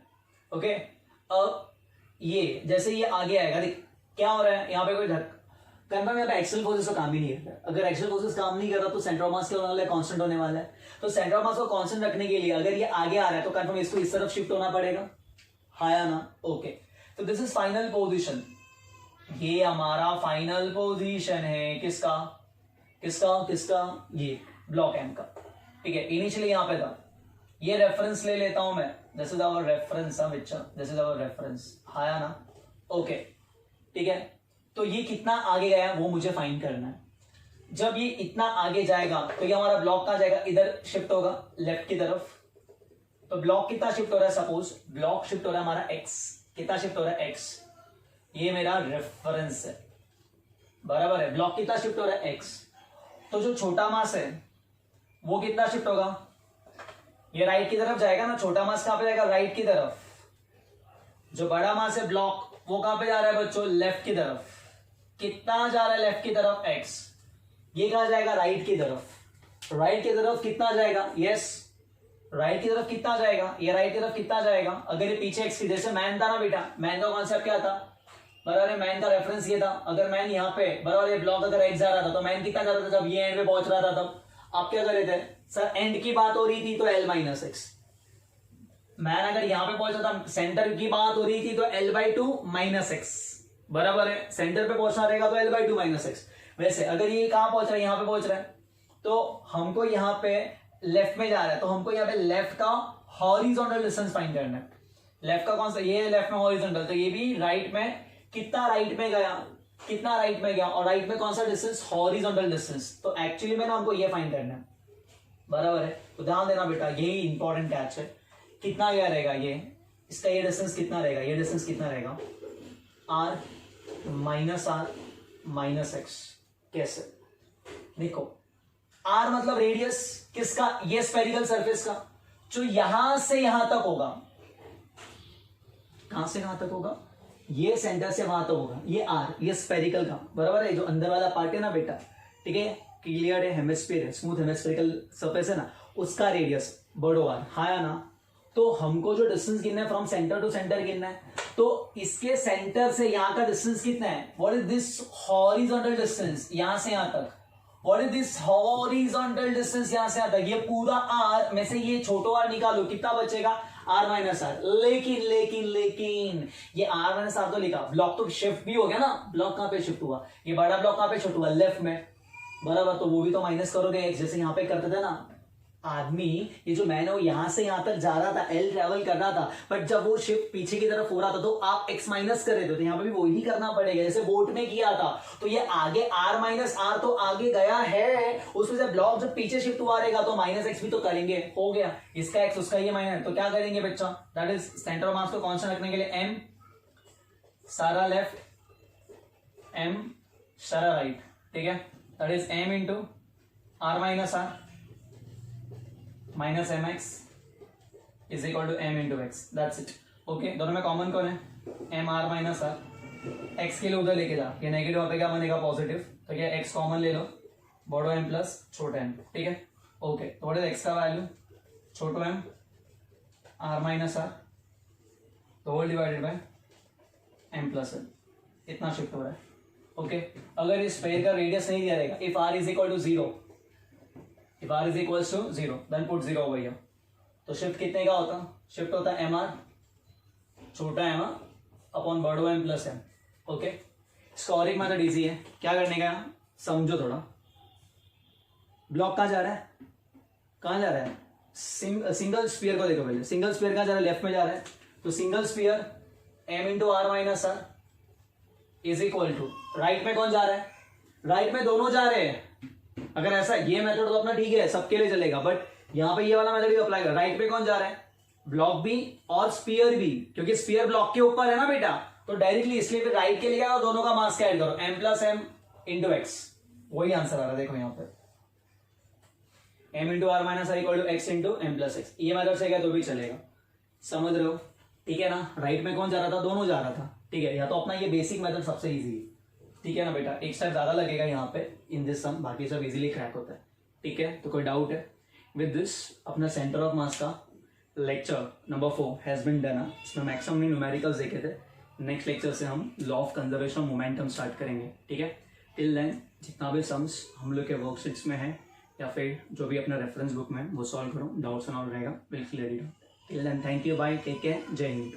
A: ओके, अब ये जैसे ये आगे आएगा, देख क्या हो रहा है यहाँ पे, कोई कंफर्म यहाँ पे एक्सेल फोर्सेस का काम ही नहीं करता है। अगर एक्सेल फोर्सेस काम नहीं कर रहा तो सेंटर ऑफ मास क्या होने वाला है? कांस्टेंट होने वाला है। तो सेंटर ऑफ मास को कांस्टेंट रखने के लिए अगर ये आगे आ रहा है तो कंफर्म इसको इस तरफ शिफ्ट होना पड़ेगा, हाँ या ना? ओके, तो दिस इज फाइनल पोजीशन, ये हमारा फाइनल पोजीशन है किसका? किसका किसका? ये ब्लॉक एम का। ठीक है, इनिशियली यहाँ पे था, ये रेफरेंस ले लेता हूं मैं, this is our reference, this is our reference, हाँ या ना? ओके, ठीक है, तो ये कितना आगे गया वो मुझे फाइंड करना है। जब ये इतना आगे जाएगा तो ये हमारा ब्लॉक कहां जाएगा? इधर शिफ्ट होगा लेफ्ट की तरफ। तो ब्लॉक कितना शिफ्ट हो रहा है? सपोज ब्लॉक शिफ्ट हो रहा है हमारा एक्स, कितना शिफ्ट हो रहा है? एक्स, ये मेरा रेफरेंस है, बराबर है। ब्लॉक कितना शिफ्ट हो रहा है? एक्स। तो जो छोटा मास है वो कितना शिफ्ट होगा? ये राइट की तरफ जाएगा ना, छोटा मास कहां पे जाएगा? राइट की तरफ। जो बड़ा मास है ब्लॉक, वो कहां पे जा रहा है बच्चों? लेफ्ट की तरफ। कितना जा रहा है लेफ्ट की तरफ? एक्स। ये कहां जाएगा? राइट की तरफ। राइट की तरफ कितना जाएगा? यस, राइट की तरफ कितना जाएगा? ये राइट की तरफ कितना जाएगा? अगर ये पीछे एक्स की, जैसे मैन था ना बेटा, मैन का कॉन्सेप्ट क्या था? बराबर है, मैन का रेफरेंस ये था। अगर मैन यहाँ पे बराबर ये ब्लॉक अगर एक्स जा रहा था तो मैन कितना जा रहा था? जब ये एंड पे पहुंच रहा था तब आप क्या कर रहे थे? सर एंड की बात हो रही थी तो एल माइनस एक्स। मैन अगर यहां पे पहुंचा था, सेंटर की बात हो रही थी तो L/2 माइनस एक्स, बराबर है। सेंटर पे पहुंचना रहेगा तो L/2 माइनस एक्स। वैसे अगर ये कहां पहुंच रहा है? यहां पे पहुंच रहा है, तो हमको यहां पे लेफ्ट में जा रहा है, तो हमको यहाँ पे लेफ्ट का हॉरिजॉन्टल डिस्टेंस फाइंड करना है। लेफ्ट का कौन सा? ये लेफ्ट में हॉरिजॉन्टल, तो ये भी राइट में कितना राइट में गया? कितना राइट में गया? और राइट में कौन सा डिस्टेंस? Horizontal distance. तो एक्चुअली में ना हमको ये फाइंड करना है, बराबर है। तो ध्यान देना बेटा, यही इंपॉर्टेंट कैच है। कितना क्या रहेगा ये? इसका ये डिस्टेंस कितना रहेगा? ये डिस्टेंस कितना रहेगा? r minus x. कैसे? देखो, r मतलब रेडियस किसका? ये स्फेरिकल सरफेस का, जो यहां से यहां तक होगा। कहां से कहां तक होगा? ये सेंटर से वहां तक होगा, ये r, ये स्फेरिकल का, बराबर है। जो अंदर वाला पार्ट है ना बेटा, ठीक है, क्लियर है, हेमिस्फीयर है, स्मूथ हेमिस्फेरिकल सरफेस है ना, उसका रेडियस बड़ो r, हाँ या ना? तो हमको जो डिस्टेंस गिनना है फ्रॉम सेंटर टू सेंटर गिनना है, तो इसके सेंटर से यहां का डिस्टेंस कितना है? What is this horizontal distance यहां से यहां तक? What is this horizontal distance यहां से यहां तक? ये पूरा r में से ये छोटो r निकालो, कितना बचेगा? r minus r. लेकिन लेकिन लेकिन ये r माइनस आर तो लिखा, ब्लॉक तो शिफ्ट भी हो गया ना। ब्लॉक कहां पे शिफ्ट हुआ? ये बड़ा ब्लॉक कहां पे शिफ्ट हुआ? लेफ्ट में, बराबर। तो वो भी तो माइनस करोगे, जैसे यहां पे करते थे ना आदमी। ये जो मैन है वो यहां से यहां तक जा रहा था, एल ट्रेवल कर रहा था, बट जब वो शिफ्ट पीछे की तरफ हो रहा था तो आप एक्स माइनस कर रहे थे, तो यहाँ पे भी वही करना पड़ेगा जैसे बोट में किया था। तो ये आगे r माइनस आर तो आगे गया है, उसमें से ब्लॉक जब पीछे शिफ्ट हुआ रहेगा तो माइनस एक्स भी तो करेंगे। हो गया, इसका एक्स उसका ये माइनस, तो क्या करेंगे बच्चा? दैट इज सेंटर ऑफ मास को कांस्टेंट रखने के लिए m सारा लेफ्ट, m सारा राइट, ठीक है। That is m into r minus r minus m x is equal to m into x, that's it. Okay, दोनों में कॉमन कौन है? M r minus r. X के लिए उधर लेके जा, ये नेगेटिव वहां पे क्या बनेगा? पॉजिटिव। तो क्या एक्स कॉमन ले लो, बड़ो एम प्लस छोटा एम, ठीक है। ओके, तो व्हाट इज एक्स का वैल्यू? छोटो एम आर माइनस आर तो whole divided by m plus m, इतना शिफ्ट हो रहा है। ओके, अगर इस स्फेयर का रेडियस नहीं दिया रहेगा, if r is equal to 0, if r is equals to 0 then put 0 over here, तो शिफ्ट कितने का होता? शिफ्ट होता है mr, छोटा m अपॉन बड़ो एम प्लस एम। ओके, स्कोरिक मेथड इजी है, क्या करने का समझो थोड़ा। ब्लॉक कहाँ जा रहा है, कहाँ जा रहा है, सिंगल स्पीयर को देखो पहले, सिंगल स्पीयर कहाँ जा रहा है, लेफ्ट में जा रहा है, तो single sphere m into r minus r is equal to, right में कौन जा रहा है, राइट में दोनों जा रहे हैं। अगर ऐसा ये मेथड तो अपना ठीक है, सबके लिए चलेगा, बट यहाँ पे ये वाला मेथड भी अप्लाई कर, राइट पे कौन जा रहा है, ब्लॉक भी और स्पीयर भी, क्योंकि स्पीयर ब्लॉक के ऊपर है ना बेटा, तो डायरेक्टली इसलिए फिर राइट के लिए क्या, दोनों का मास का ऐड करो, m plus m into x, वही आंसर आ रहा है देखो यहाँ पे, m into r minus r equal to x into m plus x. ये मेथड से क्या तो भी चलेगा, समझ रहे हो, ठीक है ना। राइट में कौन जा रहा था, दोनों जा रहा था, ठीक है। या तो अपना ये बेसिक मेथड सबसे इजी है, ठीक है ना बेटा, एक स्टेप ज्यादा लगेगा यहाँ पे इन दिस सम, बाकी सब इजीली क्रैक होता है, ठीक है। तो कोई डाउट है विद दिस, अपना सेंटर ऑफ मास का lecture number 4 has been done. इसमें मैक्सिमम न्यूमेरिकल्स देखे थे, नेक्स्ट लेक्चर से हम law of conservation of momentum start करेंगे, ठीक है। टिल देन जितना भी सम्स हम लोग के वर्कशीट्स में है या फिर जो भी अपना रेफरेंस बुक में वो सॉल्व करो, डाउट्स एंड ऑल रहेगा, will clear it out. Till then thank you, bye, take care, Jai Hind.